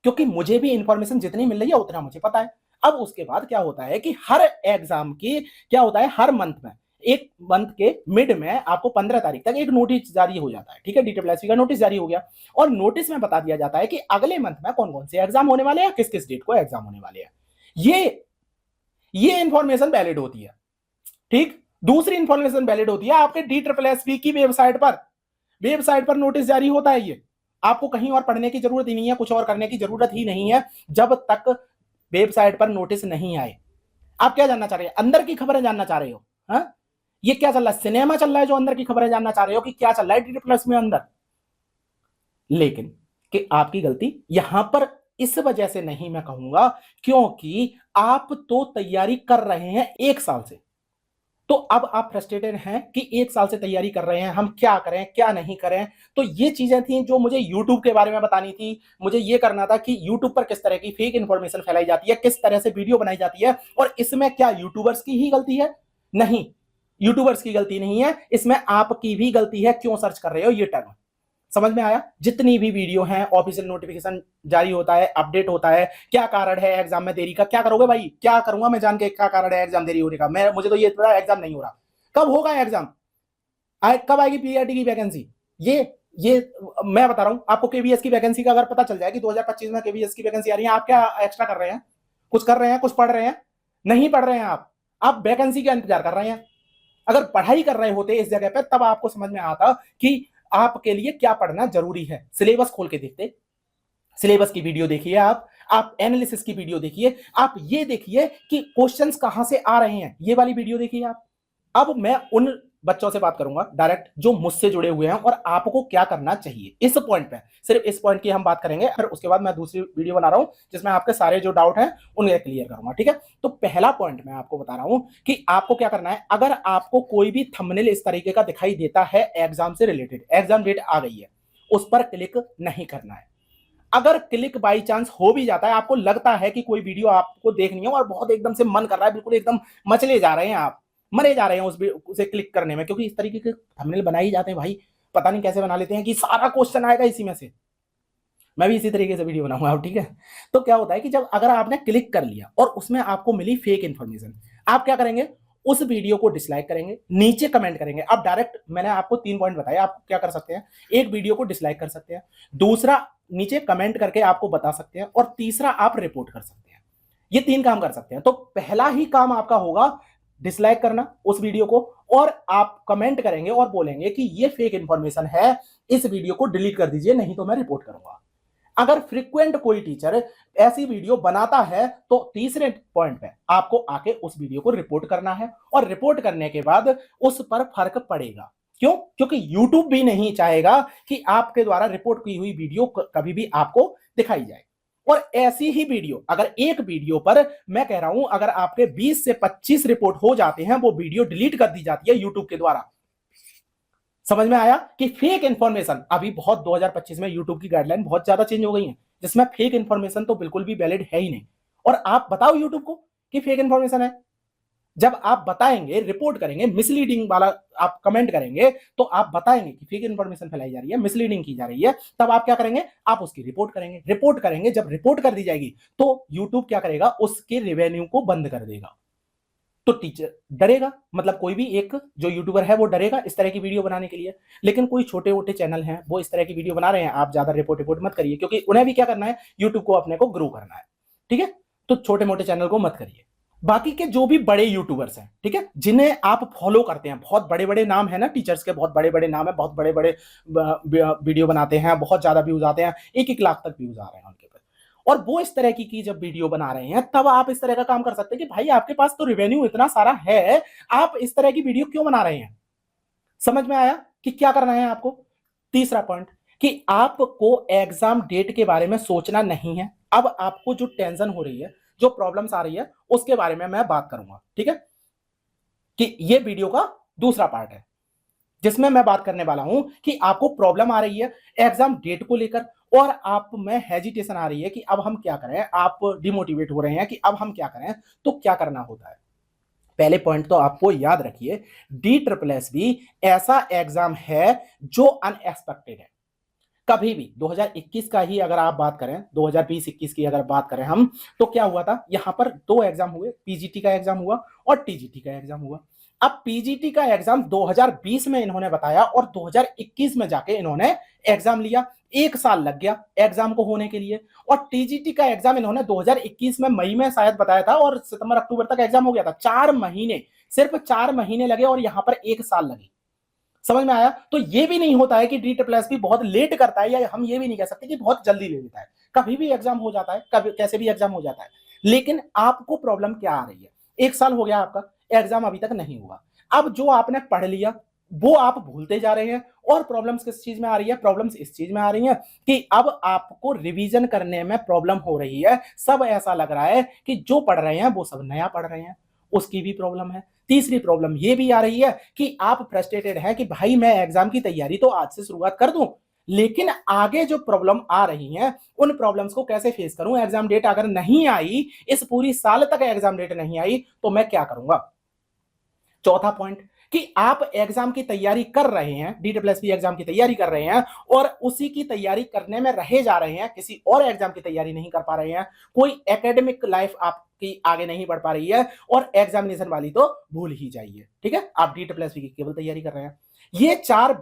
क्योंकि मुझे भी इंफॉर्मेशन जितनी मिल रही है उतना मुझे पता है। अब उसके बाद क्या होता है कि हर एग्जाम की क्या होता है, हर मंथ में, एक मंथ के मिड में आपको 15 तारीख तक एक नोटिस जारी हो जाता है। ठीक है, डीटी का नोटिस जारी हो गया, और नोटिस में बता दिया जाता है कि अगले मंथ में कौन कौन से एग्जाम होने वाले हैं, किस किस डेट को एग्जाम होने वाले हैं। ये इंफॉर्मेशन वैलिड होती है। ठीक, दूसरी इंफॉर्मेशन वैलिड होती है आपके DSSP की वेबसाइट पर नोटिस जारी होता है। ये आपको कहीं और पढ़ने की जरूरत ही नहीं है, कुछ और करने की जरूरत ही नहीं है, जब तक वेबसाइट पर नोटिस नहीं आए। आप क्या जानना चाह रहे हैं? अंदर की खबरें जानना चाह रहे हो? हाँ, ये क्या चल रहा है? सिनेमा चल रहा है जो अंदर की खबरें जानना चाह रहे हो कि क्या चल रहा है डीटी प्लस में अंदर? लेकिन कि आपकी गलती यहां पर इस वजह से नहीं मैं कहूंगा, क्योंकि आप तो तैयारी कर रहे हैं 1 साल से। तो अब आप फ्रस्ट्रेटेड हैं कि 1 साल से तैयारी कर रहे हैं, हम क्या करें क्या नहीं करें। तो ये चीजें थी जो मुझे यूट्यूब के बारे में बतानी थी। मुझे ये करना था कि यूट्यूब पर किस तरह की फेक इंफॉर्मेशन फैलाई जाती है, किस तरह से वीडियो बनाई जाती है, और इसमें क्या यूट्यूबर्स की ही गलती है? नहीं, यूट्यूबर्स की गलती नहीं है, इसमें आपकी भी गलती है। क्यों सर्च कर रहे हो ये टर्म? समझ में आया? जितनी भी वीडियो हैं, ऑफिशियल नोटिफिकेशन जारी होता है, अपडेट होता है, क्या कारण है एग्जाम में देरी का? क्या करोगे भाई? क्या करूंगा मैं जान के, क्या कारण है एग्जाम देरी होने का? मुझे तो ये पता है एग्जाम नहीं हो रहा। कब होगा एग्जाम? कब आएगी पीआरटी की वैकेंसी? ये ये मैं बता रहा हूं आपको, केवीएस की वैकेंसी का अगर पता चल जाए कि 2025 में केवीएस की वैकेंसी आ रही है, आप क्या एक्स्ट्रा कर रहे हैं? कुछ कर रहे हैं? कुछ पढ़ रहे हैं? नहीं पढ़ रहे हैं आप वैकेंसी का इंतजार कर रहे हैं। अगर पढ़ाई कर रहे होते इस जगह पे, तब आपको समझ में आता कि आपके लिए क्या पढ़ना जरूरी है। सिलेबस खोल के देखते, सिलेबस की वीडियो देखिए, आप एनालिसिस की वीडियो देखिए, आप ये देखिए कि क्वेश्चंस कहां से आ रहे हैं, ये वाली वीडियो देखिए आप। अब मैं उन बच्चों से बात करूंगा डायरेक्ट जो मुझसे जुड़े हुए हैं और आपको क्या करना चाहिए इस पॉइंट पे, सिर्फ इस पॉइंट की हम बात करेंगे। फिर उसके बाद मैं दूसरी वीडियो बना रहा हूं जिसमें आपके सारे जो डाउट हैं उन्हें क्लियर करूंगा, ठीक है। तो पहला पॉइंट मैं आपको बता रहा हूं कि आपको क्या करना है। अगर आपको कोई भी थंबनेल इस तरीके का दिखाई देता है एग्जाम से रिलेटेड, एग्जाम डेट आ गई है, उस पर क्लिक नहीं करना है। अगर क्लिक बाई चांस हो भी जाता है, आपको लगता है कि कोई वीडियो आपको देखनी है और बहुत एकदम से मन कर रहा है, बिल्कुल एकदम मचले जा रहे हैं, आप मरे जा रहे हैं उसे क्लिक करने में, क्योंकि इस तरीके के थंबनेल बनाए जाते हैं भाई, पता नहीं कैसे बना लेते हैं कि सारा क्वेश्चन आएगा इसी में से। मैं भी इसी तरीके से वीडियो बनाऊंगा, ठीक है। तो क्या होता है कि जब अगर आपने क्लिक कर लिया और उसमें आपको मिली फेक इंफॉर्मेशन, आप क्या करेंगे, उस वीडियो को डिसलाइक करेंगे, नीचे कमेंट करेंगे। अब डायरेक्ट मैंने आपको 3 पॉइंट बताया, आप क्या कर सकते हैं। एक, वीडियो को डिसलाइक कर सकते हैं। दूसरा, नीचे कमेंट करके आपको बता सकते हैं। और तीसरा, आप रिपोर्ट कर सकते हैं। ये 3 काम कर सकते हैं। तो पहला ही काम आपका होगा डिसलाइक करना उस वीडियो को, और आप कमेंट करेंगे और बोलेंगे कि ये फेक इंफॉर्मेशन है, इस वीडियो को डिलीट कर दीजिए, नहीं तो मैं रिपोर्ट करूंगा। अगर फ्रीक्वेंट कोई टीचर ऐसी वीडियो बनाता है तो तीसरे पॉइंट पे आपको आके उस वीडियो को रिपोर्ट करना है, और रिपोर्ट करने के बाद उस पर फर्क पड़ेगा। क्यों? क्योंकि YouTube भी नहीं चाहेगा कि आपके द्वारा रिपोर्ट की हुई वीडियो कभी भी आपको दिखाई जाए। और ऐसी ही वीडियो, अगर एक वीडियो पर मैं कह रहा हूं अगर आपके 20 से 25 रिपोर्ट हो जाते हैं, वो वीडियो डिलीट कर दी जाती है YouTube के द्वारा। समझ में आया कि फेक इंफॉर्मेशन अभी बहुत 2025 में यूट्यूब की गाइडलाइन बहुत ज्यादा चेंज हो गई है, जिसमें फेक इंफॉर्मेशन तो बिल्कुल भी वैलिड है ही नहीं। और आप बताओ यूट्यूब को कि फेक इंफॉर्मेशन है। जब आप बताएंगे, रिपोर्ट करेंगे, मिसलीडिंग वाला आप कमेंट करेंगे, तो आप बताएंगे कि फेक इंफॉर्मेशन फैलाई जा रही है, मिसलीडिंग की जा रही है, तब आप क्या करेंगे, आप उसकी रिपोर्ट करेंगे। रिपोर्ट करेंगे, जब रिपोर्ट कर दी जाएगी तो यूट्यूब क्या करेगा, उसके रेवेन्यू को बंद कर देगा। तो टीचर डरेगा, मतलब कोई भी एक जो यूट्यूबर है वो डरेगा इस तरह की वीडियो बनाने के लिए। लेकिन कोई छोटे मोटे चैनल हैं, वो इस तरह की वीडियो बना रहे हैं, आप ज्यादा रिपोर्ट मत करिए, क्योंकि उन्हें भी क्या करना है, यूट्यूब को अपने को ग्रो करना है, ठीक है। तो छोटे मोटे चैनल को मत करिए। बाकी के जो भी बड़े यूट्यूबर्स हैं, ठीक है, जिन्हें आप फॉलो करते हैं, बहुत बड़े बड़े नाम है ना टीचर्स के, बहुत बड़े बड़े नाम है, बहुत बड़े बड़े वीडियो बनाते हैं, बहुत ज्यादा व्यूज आते हैं, 1-1 लाख तक व्यूज आ रहे हैं उनके, और वो इस तरह की जब वीडियो बना रहे हैं, तब आप इस तरह का काम कर सकते हैं कि भाई आपके पास तो रेवेन्यू इतना सारा है, आप इस तरह की वीडियो क्यों बना रहे हैं। समझ में आया कि क्या करना है आपको। तीसरा पॉइंट कि आपको एग्जाम डेट के बारे में सोचना नहीं है। अब आपको जो टेंशन हो रही है, जो प्रॉब्लम्स आ रही है, उसके बारे में मैं बात करूंगा, ठीक है। कि ये वीडियो का दूसरा पार्ट है जिसमें मैं बात करने वाला हूं कि आपको प्रॉब्लम आ रही है एग्जाम डेट को लेकर, और आप में हेजिटेशन आ रही है कि अब हम क्या करें, आप डिमोटिवेट हो रहे हैं कि अब हम क्या करें, तो क्या करना होता है। पहले पॉइंट तो आपको याद रखिए, DSSS ऐसा एग्जाम है जो अनएक्सपेक्टेड है। कभी भी 2021 का ही अगर आप बात करें, 2020-21 की अगर बात करें हम, तो क्या हुआ था, यहां पर 2 एग्जाम हुए, पीजीटी का एग्जाम हुआ और टीजीटी का एग्जाम हुआ। अब पीजीटी का एग्जाम 2020 में इन्होंने बताया और 2021 में जाके इन्होंने एग्जाम लिया, 1 साल लग गया एग्जाम को होने के लिए। और टीजीटी का एग्जाम इन्होंने 2021 में मई में शायद बताया था और सितंबर अक्टूबर तक एग्जाम हो गया था। 4 महीने, सिर्फ 4 महीने लगे और यहां पर 1 साल लगे। समझ में आया। तो ये भी नहीं होता है कि DSSS बहुत लेट करता है, या हम ये भी नहीं कह सकते कि बहुत जल्दी ले लेता है। कभी भी एग्जाम हो जाता है, कभी कैसे भी एग्जाम हो जाता है। लेकिन आपको प्रॉब्लम क्या आ रही है, 1 साल हो गया आपका, एग्जाम अभी तक नहीं हुआ। अब जो आपने पढ़ लिया वो आप भूलते जा रहे हैं, और प्रॉब्लम्स किस चीज में आ रही है, प्रॉब्लम्स इस चीज में आ रही है कि अब आपको रिवीजन करने में प्रॉब्लम हो रही है। सब ऐसा लग रहा है कि जो पढ़ रहे हैं वो सब नया पढ़ रहे हैं, उसकी भी प्रॉब्लम है। तीसरी प्रॉब्लम ये भी आ रही है कि आप फ्रस्ट्रेटेड हैं कि भाई मैं एग्जाम की तैयारी तो आज से शुरुआत कर दूं, लेकिन आगे जो प्रॉब्लम आ रही हैं उन प्रॉब्लम्स को कैसे फेस करूं। एग्जाम डेट अगर नहीं आई, इस पूरी साल तक एग्जाम डेट नहीं आई, तो मैं क्या करूंगा। चौथा पॉइंट कि आप एग्जाम की तैयारी कर रहे हैं, DSSS एग्जाम की तैयारी कर रहे हैं, और उसी की तैयारी करने में रहे जा रहे हैं, किसी और एग्जाम की तैयारी नहीं कर पा रहे हैं, कोई एकेडमिक लाइफ आपकी आगे नहीं बढ़ पा रही है, और एग्जामिनेशन वाली तो भूल ही जाइए, ठीक है। आप DSSS की केवल तैयारी कर रहे हैं। ये 4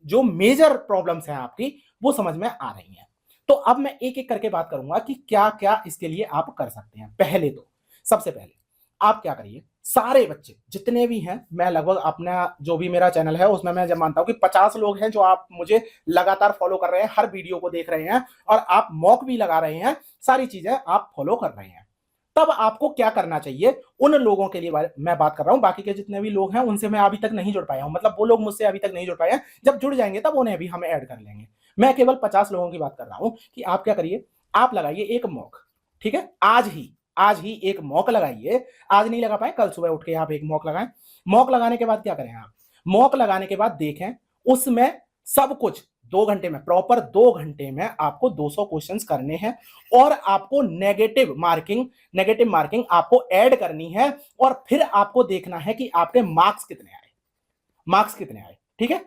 जो मेजर प्रॉब्लम्स हैं आपकी वो समझ में आ रही हैं। तो अब मैं एक एक करके बात करूंगा कि क्या क्या इसके लिए आप कर सकते हैं। पहले तो सबसे पहले आप क्या करिए, सारे बच्चे जितने भी हैं, मैं लगभग अपना जो भी मेरा चैनल है उसमें मैं जब मानता हूं कि 50 लोग हैं जो आप मुझे लगातार फॉलो कर रहे हैं, हर वीडियो को देख रहे हैं और आप मॉक भी लगा रहे हैं, सारी चीजें आप फॉलो कर रहे हैं। तब आपको क्या करना चाहिए, उन लोगों के लिए मैं बात कर रहा हूं। बाकी के जितने भी लोग हैं उनसे मैं अभी तक नहीं जुड़ पाया हूं, मतलब वो लोग मुझसे अभी तक नहीं जुड़ पाए हैं, जब जुड़ जाएंगे तब उन्हें भी हम ऐड कर लेंगे। मैं केवल 50 लोगों की बात कर रहा हूं कि आप क्या करिए, आप लगाइए एक मॉक। ठीक है, आज ही एक मॉक लगाइए। आज नहीं लगा पाए, कल सुबह उठ के आप एक मॉक लगाएं। मॉक लगाने के बाद क्या करें आप, मॉक लगाने के बाद देखें उसमें सब कुछ 2 घंटे में, प्रॉपर 2 घंटे में आपको 200 क्वेश्चंस करने हैं और आपको नेगेटिव मार्किंग आपको ऐड करनी है और फिर आपको देखना है कि आपके मार्क्स कितने आए। ठीक है,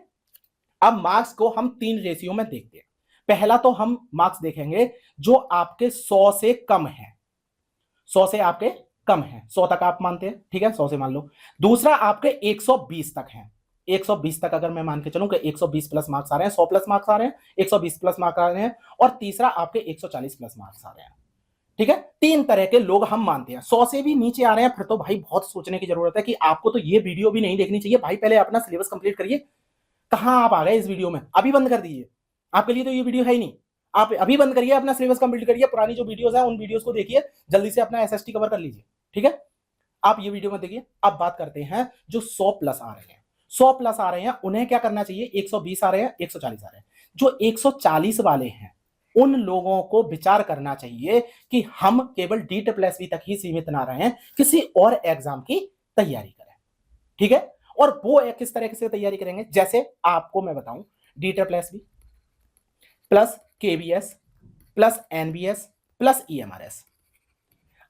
अब मार्क्स को हम 3 रेशियो में देखते हैं। पहला तो हम मार्क्स देखेंगे जो आपके 100 से कम है, 100 से आपके कम है, 100 तक आप मानते हैं, ठीक है, 100 से मान लो। दूसरा आपके 120 तक है, 120 तक अगर मैं मान के चलूं कि 120 प्लस मार्क्स आ रहे हैं, 100 प्लस मार्क्स आ रहे हैं, 120 प्लस मार्क्स आ रहे हैं, और तीसरा आपके 140 प्लस मार्क्स आ रहे हैं। ठीक है, 3 तरह के लोग हम मानते हैं। 100 से भी नीचे आ रहे हैं फिर तो भाई बहुत सोचने की जरूरत है कि आपको तो ये वीडियो भी नहीं देखनी चाहिए भाई, पहले अपना सिलेबस कंप्लीट करिए। कहां आप आ गए इस वीडियो में, अभी बंद कर दीजिए, आपके लिए तो ये वीडियो है ही नहीं। आप अभी बंद करिए, अपना सिलेबस कंप्लीट करिए, पुरानी जो वीडियोस हैं उन वीडियोस को देखिए, जल्दी से अपना एसएसटी कवर कर लीजिए। ठीक है, आप ये वीडियो में देखिए। अब बात करते हैं जो 100 प्लस आ रहे हैं, 100 प्लस आ रहे हैं उन्हें क्या करना चाहिए, 120 आ रहे हैं, 140 आ रहे हैं, जो 140 वाले हैं उन लोगों को विचार करना चाहिए कि हम केवल DSSB तक ही सीमित ना रहें, किसी और एग्जाम की तैयारी करें। ठीक है, और वो किस तरह से तैयारी करेंगे, जैसे आपको मैं बताऊं, DSSB plus KBS plus NBS plus EMRS।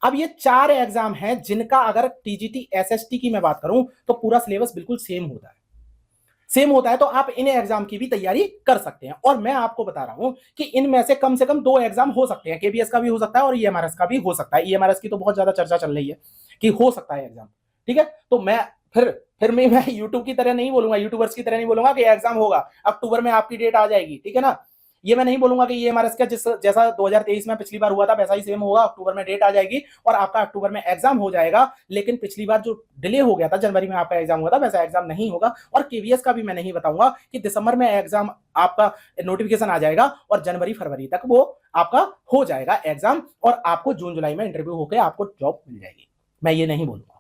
अब ये 4 एग्जाम हैं जिनका अगर TGT SST की मैं बात करूं तो पूरा सिलेबस बिल्कुल सेम होता है, तो आप इन एग्जाम की भी तैयारी कर सकते हैं। और मैं आपको बता रहा हूं कि इनमें से कम 2 एग्जाम हो सकते हैं, KBS का भी हो सकता है और EMRS का भी हो सकता है। EMRS की तो बहुत ज्यादा चर्चा चल रही है कि हो सकता है एग्जाम। ठीक है, तो मैं फिर मैं यूट्यूब की तरह नहीं बोलूंगा, यूट्यूबर्स की तरह नहीं बोलूंगा कि एग्जाम होगा अक्टूबर में, आपकी डेट आ जाएगी। ठीक है ना, ये मैं नहीं बोलूंगा कि ये EMRS का जैसा 2023 में पिछली बार हुआ था वैसा ही सेम होगा, अक्टूबर में डेट आ जाएगी और आपका अक्टूबर में एग्जाम हो जाएगा। लेकिन पिछली बार जो डिले हो गया था, जनवरी में आपका एग्जाम हुआ था, वैसा एग्जाम नहीं होगा। और KVS का भी मैं नहीं बताऊंगा कि दिसंबर में एग्जाम आपका नोटिफिकेशन आ जाएगा और जनवरी फरवरी तक वो आपका हो जाएगा एग्जाम और आपको जून जुलाई में इंटरव्यू होकर आपको जॉब मिल जाएगी। मैं ये नहीं बोलूंगा।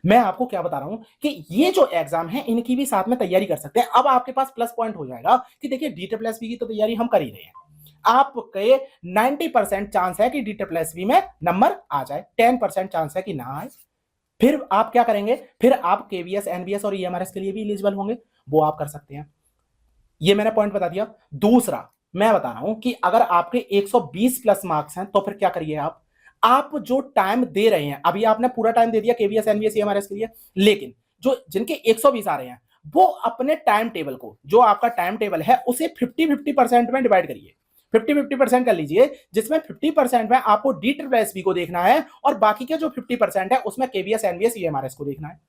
मैं आपको क्या बता रहा हूं कि ये जो एग्जाम है इनकी भी साथ में तैयारी कर सकते हैं। अब आपके पास प्लस पॉइंट हो जाएगा कि देखिए DSSB की तो तैयारी हम कर ही रहे हैं, आपके 90% चांस है कि DSSB में नंबर आ जाए, 10% चांस है कि ना आए। फिर आप क्या करेंगे, फिर आप KVS NBS और EMRS के लिए भी एलिजिबल होंगे, वो आप कर सकते हैं। ये मैंने पॉइंट बता दिया। दूसरा मैं बता रहा हूं कि अगर आपके 120 प्लस मार्क्स हैं तो फिर क्या करिए, आप जो टाइम दे रहे हैं, अभी आपने पूरा टाइम दे दिया KVS NBS EMRS के लिए, लेकिन जो जिनके 120 आ रहे हैं वो अपने टाइम टेबल को, जो आपका टाइम टेबल है उसे 50-50% में डिवाइड करिए, 50-50% कर लीजिए, जिसमें 50% में आपको DSSB को देखना है और बाकी के जो 50% है उसमें KVS NBS EMRS को देखना है।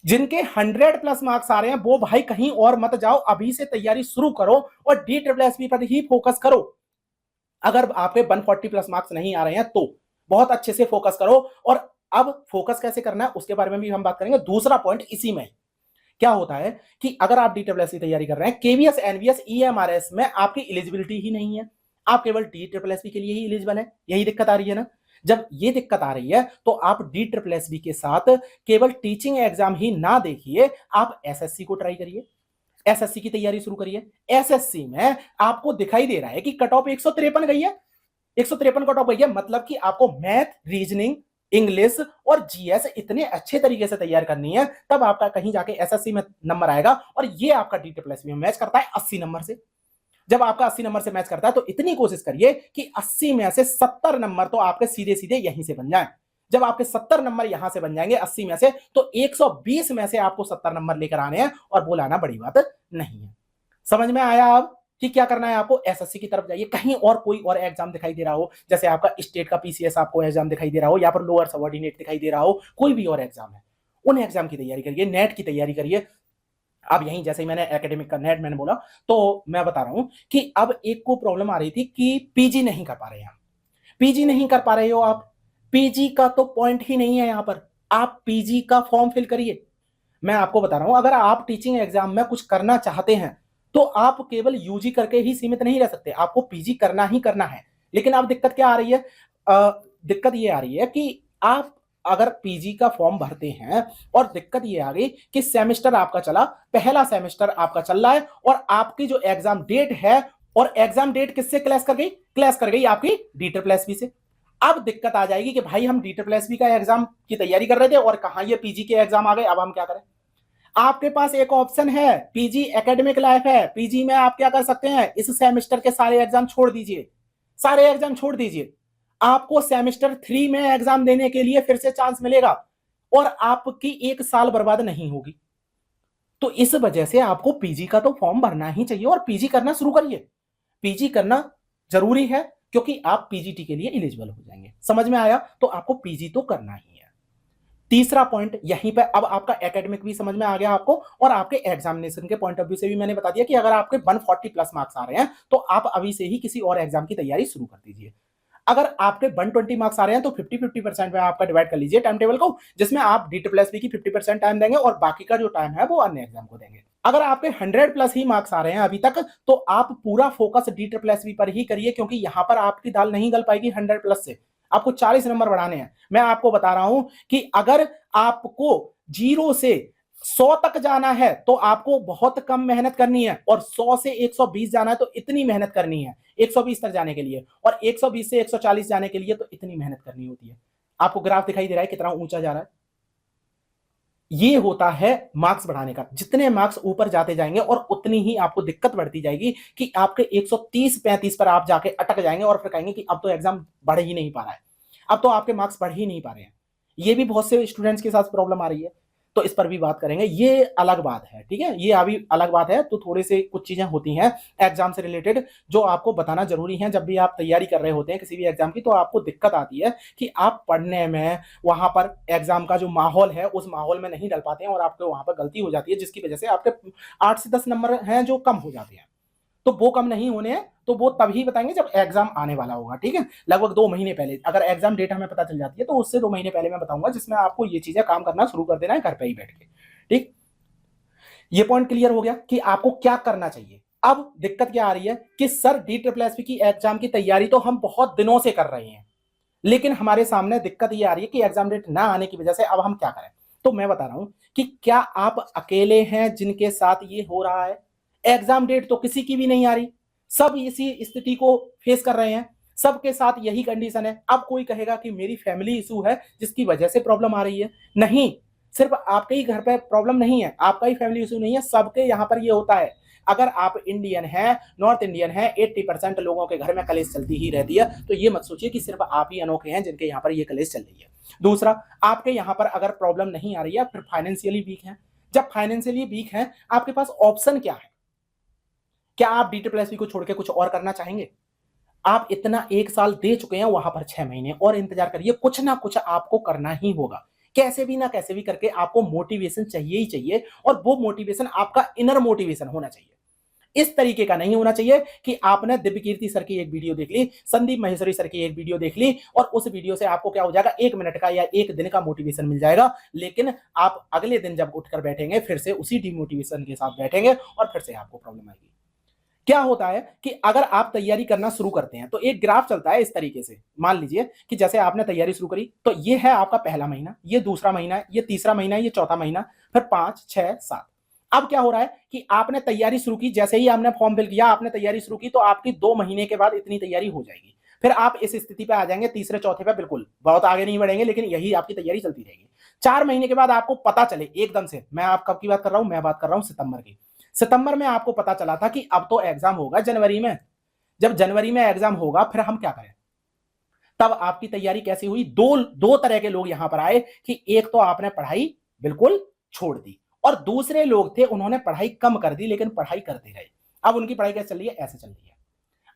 जिनके 100 प्लस मार्क्स आ रहे हैं वो भाई कहीं और मत जाओ, अभी से तैयारी शुरू करो और DSSB पर ही फोकस करो। अगर आपके 140 प्लस मार्क्स नहीं आ रहे हैं तो बहुत अच्छे से फोकस करो। और अब फोकस कैसे करना है उसके बारे में भी हम बात करेंगे। दूसरा पॉइंट इसी में क्या होता है कि अगर आप DSSB की तैयारी कर रहे हैं, KVS NBS EMRS में आपकी एलिजिबिलिटी ही नहीं है, आप केवल DSSB के लिए ही एलिजिबल है। यही दिक्कत आ रही है ना, जब ये दिक्कत आ रही है तो आप DSSB के साथ केवल टीचिंग एग्जाम ही ना देखिए, आप SSC को ट्राई करिए, SSC की तैयारी शुरू करिए। SSC में आपको दिखाई दे रहा है कि कट ऑफ 153 गई है, 153 कट ऑफ गई है, मतलब कि आपको मैथ, रीजनिंग, इंग्लिश और GS इतने अच्छे तरीके से तैयार करनी है, तब आपका कहीं जाके SSC में नंबर आएगा। और ये आपका DSSB में मैच करता है 80 नंबर से। जब आपका 80 नंबर से मैच करता है तो इतनी कोशिश करिए कि 80 में से 70 नंबर तो आपके सीधे सीधे यहीं से बन जाएं। जब आपके 70 नंबर यहां से बन जाएंगे 80 में से, तो 120 में से आपको 70 नंबर लेकर आने हैं और वो लाना बड़ी बात नहीं है। समझ में आया अब कि क्या करना है आपको? SSC की तरफ जाइए। कहीं और कोई और एग्जाम दिखाई दे रहा हो, जैसे आपका स्टेट का PCS आपको एग्जाम दिखाई दे रहा हो या फिर लोअर सबऑर्डिनेट दिखाई दे रहा हो, कोई भी और एग्जाम है, उन एग्जाम की तैयारी करिए, नेट की तैयारी करिए। अब यहीं जैसे ही मैंने एकेडमिक का नेट मैंने बोला, तो मैं बता रहा हूं कि अब एक को प्रॉब्लम आ रही थी कि पीजी नहीं कर पा रहे हैं हम। पीजी नहीं कर पा रहे हो आप, पीजी का तो पॉइंट ही नहीं है यहां पर। आप पीजी का फॉर्म फिल करिए। मैं आपको बता रहा हूं, अगर आप टीचिंग एग्जाम में कुछ करना चाहते हैं तो आप केवल यूजी करके ही सीमित नहीं रह सकते, आपको पीजी करना ही करना है। लेकिन अब दिक्कत क्या आ रही है? दिक्कत ये आ रही है कि आप अगर पीजी का फॉर्म भरते हैं और दिक्कत ये आ गई कि सेमेस्टर आपका चला, पहला सेमेस्टर आपका चल रहा है और आपकी जो एग्जाम डेट है, और एग्जाम डेट किससे क्लैश कर गई? क्लैश कर गई आपकी DSSB से। अब दिक्कत आ जाएगी कि भाई हम DSSB का एग्जाम की तैयारी कर रहे थे और कहां ये पीजी के एग्जाम आ गए, अब हम क्या करें? आपके पास एक ऑप्शन है, पीजी एकेडमिक लाइफ है। पीजी में आप क्या कर सकते हैं, इस सेमेस्टर के सारे एग्जाम छोड़ दीजिए, सारे एग्जाम छोड़ दीजिए। आपको सेमेस्टर 3 में एग्जाम देने के लिए फिर से चांस मिलेगा और आपकी एक साल बर्बाद नहीं होगी। तो इस वजह से आपको पीजी का तो फॉर्म भरना ही चाहिए और पीजी करना शुरू करिए। पीजी करना जरूरी है क्योंकि आप पीजीटी के लिए एलिजिबल हो जाएंगे। समझ में आया? तो आपको पीजी तो करना ही है। तीसरा पॉइंट यहीं पे, अब आपका एकेडमिक भी समझ में आ गया आपको और आपके एग्जामिनेशन के पॉइंट ऑफ व्यू से भी मैंने बता दिया कि अगर आपके 140 प्लस मार्क्स आ रहे हैं तो आप अभी से ही किसी और एग्जाम की तैयारी शुरू कर दीजिए। अगर आपके 120 मार्क्स आ रहे हैं तो 50-50% में आपका डिवाइड कर लीजिए टाइम टेबल को, जिसमें आप DSSB की 50% टाइम देंगे और बाकी का जो टाइम है वो अन्य एग्जाम को देंगे। अगर आपके 100 प्लस ही मार्क्स आ रहे हैं अभी तक, तो आप पूरा फोकस DSSB पर ही करिए, क्योंकि यहां पर आपकी दाल नहीं गल पाएगी 100 प्लस से। आपको 40 नंबर बढ़ाने हैं। मैं आपको बता रहा हूं कि अगर आपको 0 से 100 तक जाना है तो आपको बहुत कम मेहनत करनी है, और 100 से 120 जाना है तो इतनी मेहनत करनी है 120 तक जाने के लिए, और 120 से 140 जाने के लिए तो इतनी मेहनत करनी होती है। आपको ग्राफ दिखाई दे रहा है कितना ऊंचा जा रहा है? ये होता है मार्क्स बढ़ाने का। जितने मार्क्स ऊपर जाते जाएंगे और उतनी ही आपको दिक्कत बढ़ती जाएगी कि आपके 130-35 पर आप जाके अटक जाएंगे और फिर कहेंगे कि अब तो एग्जाम बढ़ ही नहीं पा रहा है, अब तो आपके मार्क्स बढ़ ही नहीं पा रहे हैं। ये भी बहुत से स्टूडेंट्स के साथ प्रॉब्लम आ रही है, तो इस पर भी बात करेंगे। ये अलग बात है, ठीक है, ये अभी अलग बात है। तो थोड़े से कुछ चीजें होती हैं एग्जाम से रिलेटेड जो आपको बताना जरूरी है। जब भी आप तैयारी कर रहे होते हैं किसी भी एग्जाम की, तो आपको दिक्कत आती है कि आप पढ़ने में, वहां पर एग्जाम का जो माहौल है उस माहौल में नहीं डल पाते हैं और आपको वहां पर गलती हो जाती है, जिसकी वजह से आपके 8 से 10 नंबर हैं जो कम हो जाते हैं। तो वो कम नहीं होने हैं, तो वो तभी बताएंगे जब एग्जाम आने वाला होगा, ठीक है, लगभग 2 महीने पहले। अगर एग्जाम डेट हमें पता चल जाती है तो उससे 2 महीने पहले मैं बताऊंगा, जिसमें आपको ये चीजें काम करना शुरू कर देना है घर पे ही बैठ के। ठीक, ये पॉइंट क्लियर हो गया कि आपको क्या करना चाहिए। अब दिक्कत क्या आ रही है कि सर DSSB की एग्जाम की तैयारी तो हम बहुत दिनों से कर रहे हैं, लेकिन हमारे सामने दिक्कत ये आ रही है कि एग्जाम डेट ना आने की वजह से अब हम क्या करें। तो मैं बता रहा हूं कि क्या आप अकेले हैं जिनके साथ ये हो रहा है? एग्जाम डेट तो किसी की भी नहीं आ रही, सब इसी स्थिति को फेस कर रहे हैं, सबके साथ यही कंडीशन है। अब कोई कहेगा कि मेरी फैमिली इशू है जिसकी वजह से प्रॉब्लम आ रही है, नहीं, सिर्फ आपके ही घर पे प्रॉब्लम नहीं है, आपका ही फैमिली इशू नहीं है, सबके यहां पर ये होता है। अगर आप इंडियन हैं, नॉर्थ इंडियन हैं, 80% लोगों के घर में कलेश चलती ही रहती है। तो ये मत सोचिए कि सिर्फ आप ही अनोखे हैं जिनके यहाँ पर ये कलेश चल रही है। दूसरा, आपके यहाँ पर अगर प्रॉब्लम नहीं आ रही है, फिर फाइनेंशियली वीक है। जब फाइनेंशियली वीक है, आपके पास ऑप्शन क्या है? क्या आप DSSB को छोड़ के कुछ और करना चाहेंगे? आप इतना 1 साल दे चुके हैं, वहां पर 6 महीने और इंतजार करिए, कुछ ना कुछ आपको करना ही होगा। कैसे भी ना कैसे भी करके आपको मोटिवेशन चाहिए ही चाहिए, और वो मोटिवेशन आपका इनर मोटिवेशन होना चाहिए। इस तरीके का नहीं होना चाहिए कि आपने दिव्यकीर्ति सर की एक वीडियो देख ली, संदीप महेश्वरी सर की एक वीडियो देख ली, और उस वीडियो से आपको क्या हो जाएगा, 1 मिनट का या 1 दिन का मोटिवेशन मिल जाएगा, लेकिन आप अगले दिन जब उठकर बैठेंगे फिर से उसी डिमोटिवेशन के साथ बैठेंगे और फिर से आपको प्रॉब्लम आएगी। क्या होता है कि अगर आप तैयारी करना शुरू करते हैं तो एक ग्राफ चलता है इस तरीके से। मान लीजिए कि जैसे आपने तैयारी शुरू करी, तो ये है आपका पहला महीना, ये दूसरा महीना है, ये तीसरा महीना है, ये चौथा महीना, फिर 5, 6, 7। अब क्या हो रहा है कि आपने तैयारी शुरू की, जैसे ही आपने फॉर्म फिल किया, आपने तैयारी शुरू की, तो आपकी 2 महीने के बाद इतनी तैयारी हो जाएगी। फिर आप इस स्थिति पे आ जाएंगे, तीसरे चौथे पे बिल्कुल बहुत आगे नहीं बढ़ेंगे, लेकिन यही आपकी तैयारी चलती रहेगी। 4 महीने के बाद आपको पता चले एकदम से, मैं आप कब की बात कर रहा हूं, मैं बात कर रहा हूं सितंबर की। सितंबर में आपको पता चला था कि अब तो एग्जाम होगा जनवरी में। जब जनवरी में एग्जाम होगा, फिर हम क्या करें? तब आपकी तैयारी कैसी हुई? दो तरह के लोग यहां पर आए कि एक तो आपने पढ़ाई बिल्कुल छोड़ दी, और दूसरे लोग थे उन्होंने पढ़ाई कम कर दी लेकिन पढ़ाई करते रहे। अब उनकी पढ़ाई कैसे चल रही है? ऐसे चल रही है।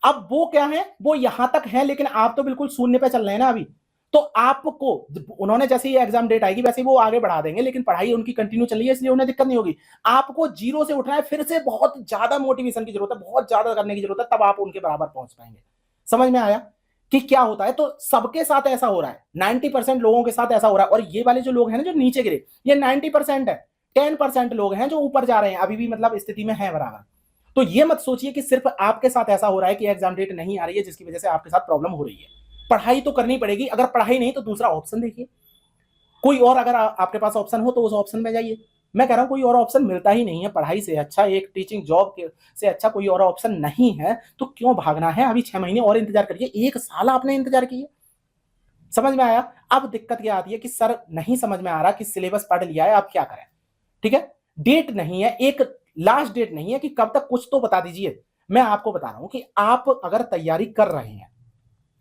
अब वो क्या है, वो यहां तक है, लेकिन आप तो बिल्कुल शून्य पे चल रहे हैं ना अभी। तो आपको उन्होंने जैसे ही एग्जाम डेट आएगी वैसे ही वो आगे बढ़ा देंगे, लेकिन पढ़ाई उनकी कंटिन्यू चल रही है इसलिए उन्हें दिक्कत नहीं होगी। आपको जीरो से उठना है, फिर से बहुत ज्यादा मोटिवेशन की जरूरत है, बहुत ज्यादा करने की जरूरत है, तब आप उनके बराबर पहुंच पाएंगे। समझ में आया कि क्या होता है? तो सबके साथ ऐसा हो रहा है, 90% लोगों के साथ ऐसा हो रहा है। और ये वाले जो लोग हैं ना जो नीचे गिरे, ये 90% है। 10% लोग हैं जो ऊपर जा रहे हैं, अभी भी मतलब स्थिति में है बराबर। तो ये मत सोचिए कि सिर्फ आपके साथ ऐसा हो रहा है कि एग्जाम डेट नहीं आ रही है जिसकी वजह से आपके साथ प्रॉब्लम हो रही है। पढ़ाई तो करनी पड़ेगी, अगर पढ़ाई नहीं तो दूसरा ऑप्शन देखिए, कोई और अगर आपके पास ऑप्शन हो तो उस ऑप्शन में जाइए। मैं कह रहा हूं कोई और ऑप्शन मिलता ही नहीं है, पढ़ाई से अच्छा, एक टीचिंग जॉब से अच्छा कोई और ऑप्शन नहीं है, तो क्यों भागना है? अभी 6 महीने और इंतजार करिए, 1 साल आपने इंतजार किया। समझ में आया? अब दिक्कत क्या आती है कि सर नहीं समझ में आ रहा कि सिलेबस पढ़ लिया है, अब क्या करें? ठीक है, डेट नहीं है, एक लास्ट डेट नहीं है कि कब तक, कुछ तो बता दीजिए। मैं आपको बता रहा हूं कि आप अगर तैयारी कर रहे हैं,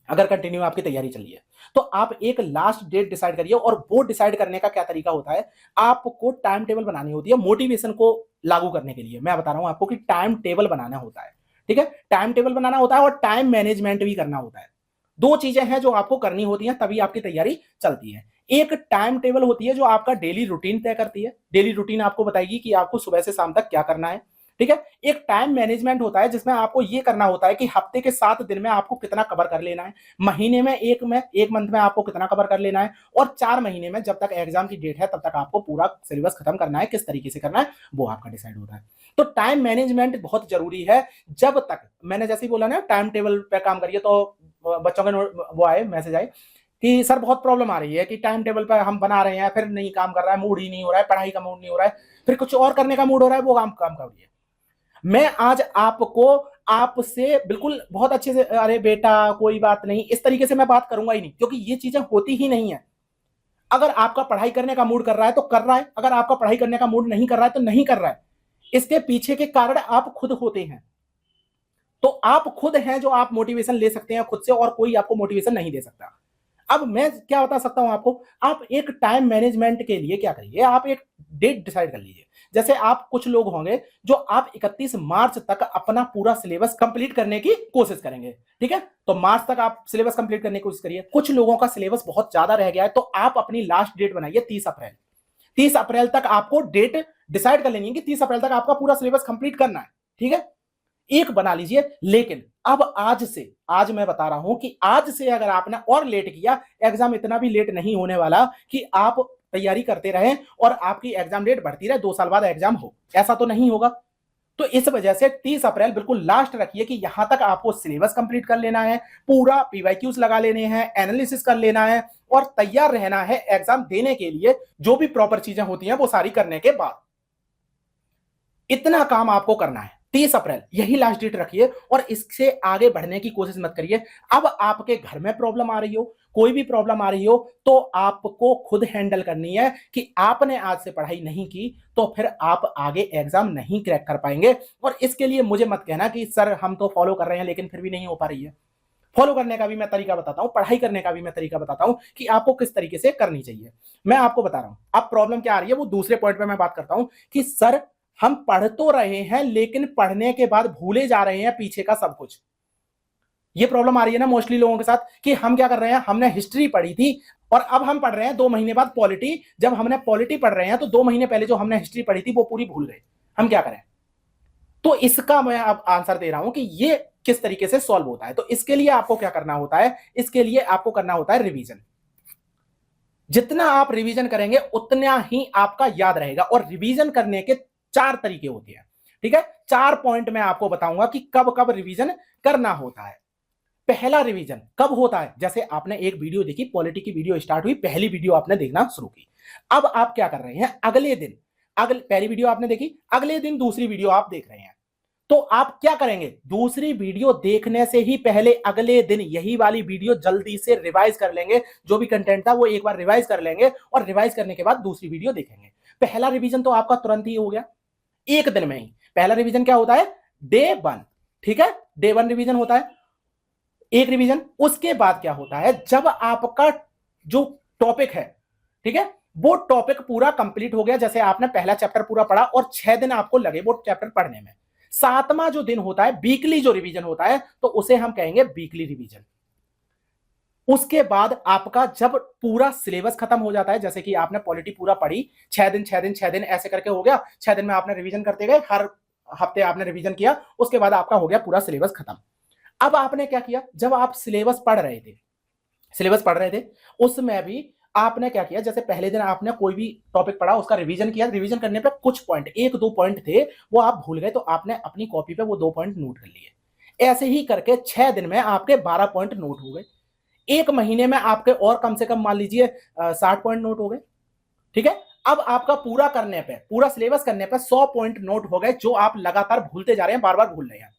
अगर कंटिन्यू आपकी तैयारी चल रही है, तो आप एक लास्ट डेट डिसाइड करिए। और वो डिसाइड करने का क्या तरीका होता है, आपको टाइम टेबल बनानी होती है मोटिवेशन को लागू करने के लिए। मैं बता रहा हूं आपको कि टाइम टेबल बनाना होता है। ठीक है, टाइम टेबल बनाना होता है और टाइम मैनेजमेंट भी करना होता है। दो चीजें हैं जो आपको करनी होती हैं, तभी आपकी तैयारी चलती है। एक टाइम टेबल होती है जो आपका डेली रूटीन तय करती है, डेली रूटीन आपको बताएगी कि आपको सुबह से शाम तक क्या करना है। ठीक है, एक टाइम मैनेजमेंट होता है जिसमें आपको ये करना होता है कि हफ्ते के 7 दिन में आपको कितना कवर कर लेना है, महीने में एक मंथ में आपको कितना कवर कर लेना है, और 4 महीने में जब तक एग्जाम की डेट है तब तक आपको पूरा सिलेबस खत्म करना है। किस तरीके से करना है वो आपका डिसाइड होता है। तो टाइम मैनेजमेंट बहुत जरूरी है। जब तक मैंने जैसे ही बोला ना टाइम टेबल पे काम करिए, तो बच्चों के वो आए, मैसेज आए कि सर बहुत प्रॉब्लम आ रही है कि टाइम टेबल पे हम बना रहे हैं, फिर नहीं काम कर रहा है, मूड ही नहीं हो रहा है, पढ़ाई का मूड नहीं हो रहा है, फिर कुछ और करने का मूड हो रहा है, वो काम काम करिए। मैं आज आपको आपसे बिल्कुल बहुत अच्छे से, अरे बेटा कोई बात नहीं, इस तरीके से मैं बात करूंगा ही नहीं, क्योंकि ये चीजें होती ही नहीं है। अगर आपका पढ़ाई करने का मूड कर रहा है तो कर रहा है, अगर आपका पढ़ाई करने का मूड नहीं कर रहा है तो नहीं कर रहा है। इसके पीछे के कारण आप खुद होते हैं। तो आप खुद हैं जो आप मोटिवेशन ले सकते हैं खुद से, और कोई आपको मोटिवेशन नहीं दे सकता। अब मैं क्या बता सकता हूं आपको, आप एक टाइम मैनेजमेंट के लिए क्या करिए, आप एक डेट डिसाइड कर लीजिए। जैसे आप कुछ लोग होंगे जो आप 31 मार्च तक अपना पूरा सिलेबस कंप्लीट करने की कोशिश करेंगे। ठीक है, तो मार्च तक आप सिलेबस कंप्लीट करने की कोशिश करिए। कुछ लोगों का सिलेबस बहुत ज्यादा रह गया है, तो आप अपनी लास्ट डेट बनाइए 30 अप्रैल। 30 अप्रैल तक आपको डेट डिसाइड कर लेनी है कि 30 अप्रैल तक आपका पूरा सिलेबस कंप्लीट करना है। ठीक है, एक बना लीजिए। लेकिन अब आज मैं बता रहा हूं कि आज से अगर आपने और लेट किया, एग्जाम इतना भी लेट नहीं होने वाला कि आप तैयारी करते रहें और आपकी एग्जाम डेट बढ़ती रहे, 2 साल बाद एग्जाम हो, ऐसा तो नहीं होगा। तो इस वजह से 30 अप्रैल बिल्कुल लास्ट रखिए कि यहां तक आपको सिलेबस कंप्लीट कर लेना है, पूरा पीवाईक्यूज लगा लेने हैं, एनालिसिस कर लेना है और तैयार रहना है एग्जाम देने के लिए। जो भी प्रॉपर चीजें होती हैं वो सारी करने के बाद इतना काम आपको करना है। 30 अप्रैल यही लास्ट डेट रखिए और इससे आगे बढ़ने की कोशिश मत करिए। अब आपके घर में प्रॉब्लम आ रही हो, कोई भी प्रॉब्लम आ रही हो, तो आपको खुद हैंडल करनी है कि आपने आज से पढ़ाई नहीं की तो फिर आप आगे एग्जाम नहीं क्रैक कर पाएंगे। और इसके लिए मुझे मत कहना कि सर हम तो फॉलो कर रहे हैं लेकिन फिर भी नहीं हो पा रही है। फॉलो करने का भी मैं तरीका बताता हूं, पढ़ाई करने का भी मैं तरीका बताता हूं कि आपको किस तरीके से करनी चाहिए। मैं आपको बता रहा हूं अब प्रॉब्लम क्या आ रही है, वो दूसरे पॉइंट पे मैं बात करता हूं कि सर हम पढ़ तो रहे हैं लेकिन पढ़ने के बाद भूले जा रहे हैं पीछे का सब कुछ। ये प्रॉब्लम आ रही है ना मोस्टली लोगों के साथ कि हम क्या कर रहे हैं, हमने हिस्ट्री पढ़ी थी और अब हम पढ़ रहे हैं 2 महीने बाद पॉलिटी। जब हमने पॉलिटी पढ़ रहे हैं तो 2 महीने पहले जो हमने हिस्ट्री पढ़ी थी वो पूरी भूल गए, हम क्या करें? तो इसका मैं अब आंसर दे रहा हूं कि ये किस तरीके से सॉल्व होता है। तो इसके लिए आपको क्या करना होता है, इसके लिए आपको करना होता है रिवीजन। जितना आप रिवीजन करेंगे उतना ही आपका याद रहेगा। और रिवीजन करने के 4 तरीके होते हैं। ठीक है, 4 पॉइंट मैं आपको बताऊंगा कि कब कब रिवीजन करना होता है। पहला रिवीजन कब होता है, जैसे आपने एक वीडियो देखी, पॉलिटी की वीडियो स्टार्ट हुई, पहली वीडियो आपने देखना शुरू की। अब आप क्या कर रहे हैं, अगले दिन पहली वीडियो आपने देखी, अगले दिन दूसरी वीडियो आप देख रहे हैं। तो आप क्या करेंगे, दूसरी वीडियो देखने से ही पहले अगले दिन यही वाली वीडियो जल्दी से रिवाइज कर लेंगे। जो भी कंटेंट था वो एक बार रिवाइज कर लेंगे और रिवाइज करने के बाद दूसरी वीडियो देखेंगे। पहला रिवीजन तो आपका तुरंत ही हो गया, एक दिन में ही। पहला रिवीजन क्या होता है, डे 1। ठीक है, डे 1 रिवीजन होता है, एक रिवीजन। उसके बाद क्या होता है, जब आपका जो टॉपिक है, ठीक है, वो टॉपिक पूरा कंप्लीट हो गया, जैसे आपने पहला चैप्टर पूरा पढ़ा और 6 दिन आपको लगे वो चैप्टर पढ़ने में, 7वां जो दिन होता है वीकली जो रिवीजन होता है, तो उसे हम कहेंगे वीकली रिवीजन। उसके बाद आपका जब पूरा सिलेबस खत्म हो जाता है, जैसे कि आपने पॉलिटी पूरा पढ़ी 6 दिन ऐसे करके हो गया, 6 दिन में आपने रिवीजन करते गए, हर हफ्ते आपने रिवीजन किया, उसके बाद आपका हो गया पूरा सिलेबस खत्म। अब आपने क्या किया, जब आप सिलेबस पढ़ रहे थे उसमें भी आपने क्या किया, जैसे पहले दिन आपने कोई भी टॉपिक पढ़ा उसका रिवीजन किया, रिवीजन करने पे कुछ पॉइंट, 1-2 पॉइंट थे वो आप भूल गए, तो आपने अपनी कॉपी पे वो 2 पॉइंट नोट कर लिए। ऐसे ही करके 6 दिन में आपके 12 पॉइंट नोट हो गए। एक महीने में आपके और कम से कम मान लीजिए 60 पॉइंट नोट हो गए। ठीक है, अब आपका पूरा करने पे, पूरा सिलेबस करने पे 100 पॉइंट नोट हो गए, जो आप लगातार भूलते जा रहे हैं, बार बार भूल रहे हैं।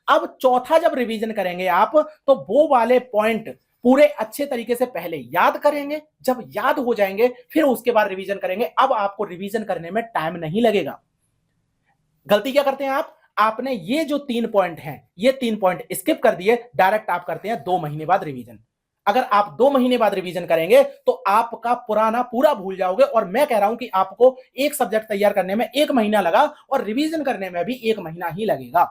अब चौथा जब रिवीजन करेंगे आप, तो वो वाले पॉइंट पूरे अच्छे तरीके से पहले याद करेंगे, जब याद हो जाएंगे फिर उसके बाद रिवीजन करेंगे। अब आपको रिवीजन करने में टाइम नहीं लगेगा। गलती क्या करते हैं आप, आपने ये जो 3 पॉइंट हैं, ये 3 पॉइंट स्किप कर दिए, डायरेक्ट आप करते हैं 2 महीने बाद रिवीजन। अगर आप 2 महीने बाद रिवीजन करेंगे तो आपका पुराना पूरा भूल जाओगे, और मैं कह रहा हूं कि आपको एक सब्जेक्ट तैयार करने में 1 महीना लगा और रिवीजन करने में भी 1 महीना ही लगेगा।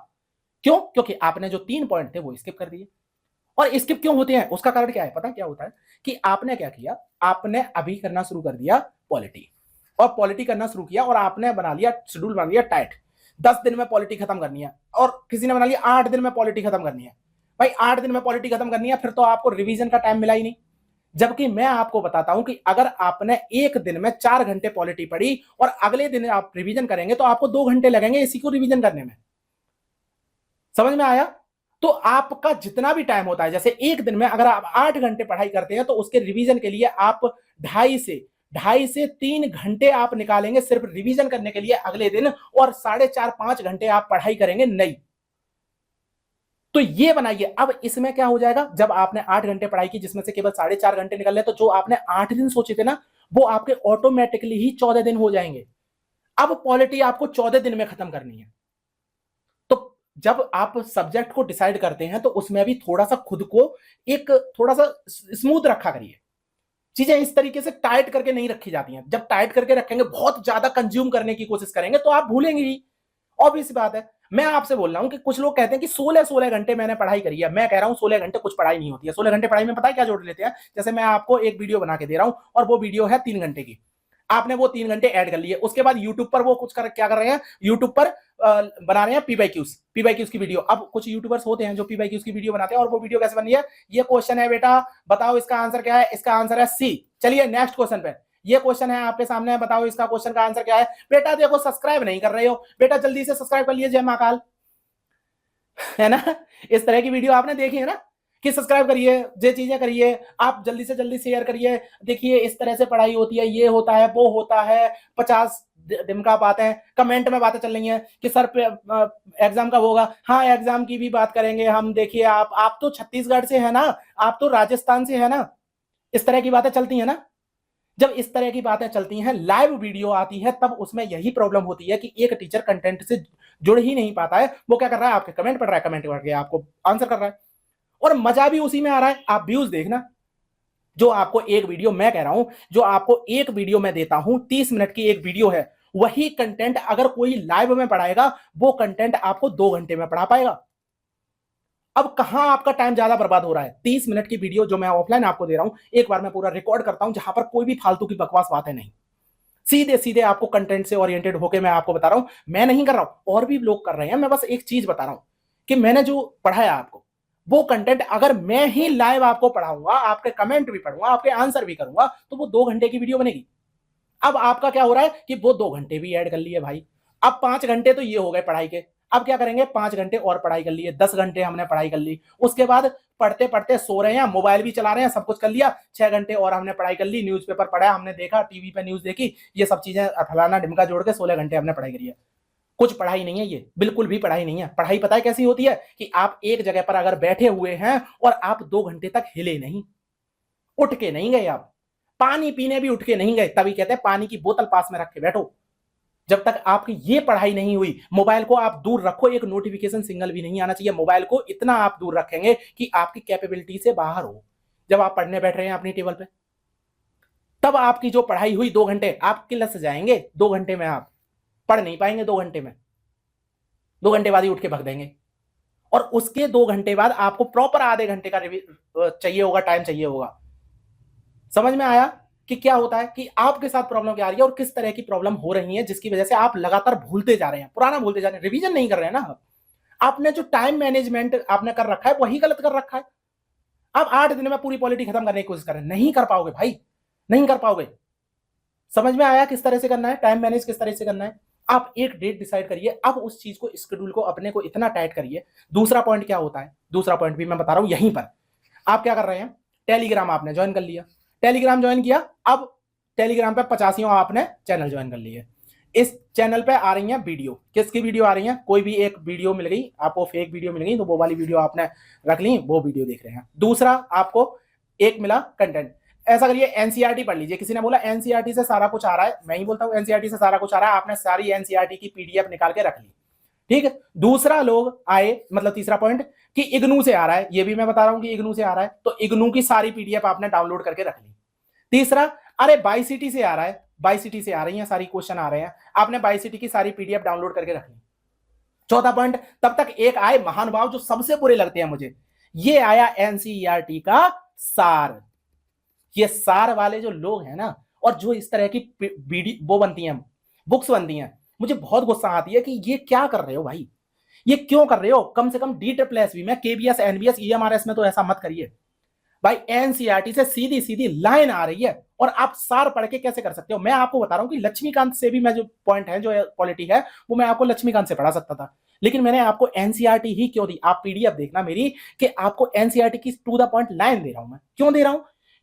क्यों? क्योंकि आपने जो 3 पॉइंट थे वो स्किप कर दिए। और स्किप क्यों होते हैं, उसका कारण क्या है, पता क्या होता है कि आपने क्या किया, आपने अभी करना शुरू कर दिया पॉलिटी, और पॉलिटी करना शुरू किया और आपने बना लिया शेड्यूल, बना लिया टाइट, 10 दिन में पॉलिटी खत्म करनी है, और किसी ने बना लिया 8 दिन में पॉलिटी खत्म करनी है। भाई 8 दिन में पॉलिटी खत्म करनी है, फिर तो आपको रिवीजन का टाइम मिला ही नहीं। जबकि मैं आपको बताता हूं कि अगर आपने एक दिन में 4 घंटे पॉलिटी पढ़ी और अगले दिन आप रिवीजन करेंगे तो आपको 2 घंटे लगेंगे इसी को रिवीजन करने में। समझ में आया? तो आपका जितना भी टाइम होता है, जैसे एक दिन में अगर आप 8 घंटे पढ़ाई करते हैं तो उसके रिवीजन के लिए आप 2.5 से 3 घंटे आप निकालेंगे सिर्फ रिवीजन करने के लिए अगले दिन, और 4.5-5 घंटे आप पढ़ाई करेंगे नई। तो ये बनाइए। अब इसमें क्या हो जाएगा, जब आपने 8 घंटे पढ़ाई की जिसमें से केवल 4.5 घंटे निकल रहे, तो जो आपने 8 दिन सोचे थे ना, वो आपके ऑटोमेटिकली ही 14 दिन हो जाएंगे। अब पॉलिटी आपको 14 दिन में खत्म करनी है। तो जब आप सब्जेक्ट को डिसाइड करते हैं तो उसमें भी थोड़ा सा खुद को एक थोड़ा सा स्मूथ रखा करिए। चीजें इस तरीके से टाइट करके नहीं रखी जाती हैं। जब टाइट करके रखेंगे, बहुत ज्यादा कंज्यूम करने की कोशिश करेंगे, तो आप भूलेंगे ही। ऑब्वियस बात है। मैं आपसे बोल रहा हूं कि कुछ लोग कहते हैं कि 16-16 घंटे मैंने पढ़ाई करी है। मैं कह रहा हूं 16 घंटे कुछ पढ़ाई नहीं होती है। 16 घंटे पढ़ाई में पता है क्या जोड़ लेते हैं, जैसे मैं आपको एक वीडियो बना के दे रहा हूं और वो वीडियो है 3 घंटे की, आपने वो 3 घंटे ऐड कर लिए, उसके बाद यूट्यूब पर वो कुछ क्या कर रहे हैं, यूट्यूब पर बना रहे हैं पीवाईक्यूज की वीडियो। अब कुछ यूट्यूबर्स होते हैं जो पीवाईक्यूज की वीडियो बनाते हैं, और वो वीडियो कैसे बन रही है, ये क्वेश्चन है बेटा, बताओ इसका आंसर क्या है, इसका आंसर है सी। चलिए नेक्स्ट क्वेश्चन पे, ये क्वेश्चन है आपके सामने, बताओ इसका क्वेश्चन का आंसर क्या है। बेटा देखो सब्सक्राइब नहीं कर रहे हो, बेटा जल्दी से सब्सक्राइब कर लिए, जय महाकाल। है ना, इस तरह की वीडियो आपने देखी है ना, कि सब्सक्राइब करिए, ये चीजें करिए, आप जल्दी से जल्दी शेयर करिए, देखिए इस तरह से पढ़ाई होती है, ये होता है वो होता है, 50 दिन का बातें, कमेंट में बातें चल रही हैं कि सर पे एग्जाम कब होगा। हाँ एग्जाम की भी बात करेंगे हम। देखिए आप तो छत्तीसगढ़ से है ना, आप तो राजस्थान से है ना, इस तरह की बातें चलती है ना। जब इस तरह की बातें चलती हैं, लाइव वीडियो आती है, तब उसमें यही प्रॉब्लम होती है कि एक टीचर कंटेंट से जुड़ ही नहीं पाता है। वो क्या कर रहा है, आपके कमेंट पढ़ रहा है, कमेंट पढ़ के आपको आंसर कर रहा है, और मजा भी उसी में आ रहा है। आप व्यूज देखना, जो आपको एक वीडियो, मैं कह रहा हूं जो आपको एक वीडियो में देता हूं, 30 मिनट की एक वीडियो है, वही कंटेंट अगर कोई लाइव में पढ़ाएगा, वो कंटेंट आपको 2 घंटे में पढ़ा पाएगा। अब कहां आपका टाइम ज्यादा बर्बाद हो रहा है। 30 मिनट की वीडियो जो मैं ऑफलाइन आपको दे रहा हूं, एक बार मैं पूरा रिकॉर्ड करता हूं, जहां पर कोई भी फालतू की बकवास बातें नहीं, सीधे सीधे आपको कंटेंट से ओरिएंटेड होकर मैं आपको बता रहा हूं। मैं नहीं कर रहा हूं, और भी लोग कर रहे हैं, मैं बस एक चीज बता रहा हूं कि मैंने जो पढ़ाया आपको, वो कंटेंट अगर मैं ही लाइव आपको पढ़ाऊंगा, आपके कमेंट भी पढ़ूंगा, आपके आंसर भी करूंगा, तो वो 2 घंटे की वीडियो बनेगी। अब आपका क्या हो रहा है कि वो 2 घंटे भी ऐड कर लिए भाई। अब 5 घंटे तो ये हो गए पढ़ाई के, अब क्या करेंगे, 5 घंटे और पढ़ाई कर लिए, 10 घंटे हमने पढ़ाई कर ली। उसके बाद पढ़ते पढ़ते सो रहे हैं, मोबाइल भी चला रहे हैं, सब कुछ कर लिया, 6 घंटे और हमने पढ़ाई कर ली, न्यूज़पेपर पढ़ा, हमने देखा, टीवी पे न्यूज देखी, ये सब चीजें फलाना ढिमका जोड़ के 16 घंटे हमने पढ़ाई करी है। कुछ पढ़ाई नहीं है, ये बिल्कुल भी पढ़ाई नहीं है। पढ़ाई पता है कैसी होती है कि आप एक जगह पर अगर बैठे हुए हैं और आप 2 घंटे तक हिले नहीं, उठ के नहीं गए, आप पानी पीने भी उठ के नहीं गए, तभी कहते हैं पानी की बोतल पास में रख के बैठो। जब तक आपकी ये पढ़ाई नहीं हुई, मोबाइल को आप दूर रखो, एक नोटिफिकेशन सिग्नल भी नहीं आना चाहिए। मोबाइल को इतना आप दूर रखेंगे कि आपकी कैपेबिलिटी से बाहर हो। जब आप पढ़ने बैठ रहे हैं अपनी टेबल पे, तब आपकी जो पढ़ाई हुई 2 घंटे, आप किलस जाएंगे। 2 घंटे में आप पढ़ नहीं पाएंगे, 2 घंटे में, 2 घंटे बाद ही उठ के भग देंगे। और उसके 2 घंटे बाद आपको प्रॉपर आधे घंटे का चाहिए होगा, टाइम चाहिए होगा। समझ में आया कि क्या होता है कि आपके साथ प्रॉब्लम क्या आ रही है और किस तरह की प्रॉब्लम हो रही है जिसकी वजह से आप लगातार भूलते जा रहे हैं, पुराना भूलते जा रहे हैं, रिवीजन नहीं कर रहे हैं ना। आपने जो टाइम मैनेजमेंट आपने कर रखा है वही गलत कर रखा है। आप 8 दिन में पूरी पॉलिटी खत्म करने की कोशिश कर रहे हैं, नहीं कर पाओगे भाई, नहीं कर पाओगे। समझ में आया किस तरह से करना है, टाइम मैनेज किस तरह से करना है। आप एक डेट डिसाइड करिए, अब उस चीज को, शेड्यूल को अपने को इतना टाइट करिए। दूसरा पॉइंट क्या होता है, दूसरा पॉइंट भी मैं बता रहा हूं यहीं पर। आप क्या कर रहे हैं, टेलीग्राम आपने ज्वाइन कर लिया, टेलीग्राम ज्वाइन किया, अब टेलीग्राम पे 85 आपने चैनल ज्वाइन कर लिए। इस चैनल पे आ रही है वीडियो, किसकी वीडियो आ रही है, कोई भी एक वीडियो मिल गई आपको, फेक वीडियो मिल गई तो वो वाली वीडियो आपने रख ली, वो वीडियो देख रहे हैं। दूसरा आपको एक मिला कंटेंट, ऐसा करिए एनसीईआरटी पढ़ लीजिए। किसी ने बोला एनसीईआरटी से सारा कुछ आ रहा है, मैं ही बोलता हूं एनसीईआरटी से सारा कुछ आ रहा है, आपने सारी एनसीईआरटी की पीडीएफ निकाल के रख ली, ठीक है। दूसरा लोग आए, मतलब तीसरा पॉइंट कि इग्नू से आ रहा है, ये भी मैं बता रहा हूं कि इग्नू से आ रहा है, तो इग्नू की सारी पीडीएफ आपने डाउनलोड करके रख ली। तीसरा, अरे बाईसिटी से आ रहा है, बाईसिटी से आ रही है सारी क्वेश्चन आ रहे हैं, आपने बाईसिटी की सारी पीडीएफ डाउनलोड करके रख ली। चौथा पॉइंट, तब तक एक आए महानुभाव जो सबसे बुरे लगते हैं मुझे, ये आया एनसीईआरटी का सार। ये सार वाले जो लोग हैं ना, और जो इस तरह की वो बनती हैं, बुक्स बनती हैं, मुझे बहुत गुस्सा आती है कि ये क्या कर रहे हो भाई, ये क्यों कर रहे हो। कम से कम DSSB में, केबीएस, एनबीएस, ईएमआरएस में तो ऐसा मत करिए भाई। एनसीईआरटी से सीधी सीधी लाइन आ रही है और आप सार पढ़ के कैसे कर सकते हो। मैं आपको बता रहा हूं कि लक्ष्मीकांत से भी मैं जो पॉइंट है, जो पॉलिटी है, वो मैं आपको लक्ष्मीकांत से पढ़ा सकता था, लेकिन मैंने आपको एनसीईआरटी ही क्यों दी। आप पीडीएफ देखना मेरी, कि आपको एनसीईआरटी की टू द पॉइंट लाइन दे रहा हूं मैं। क्यों दे रहा हूं,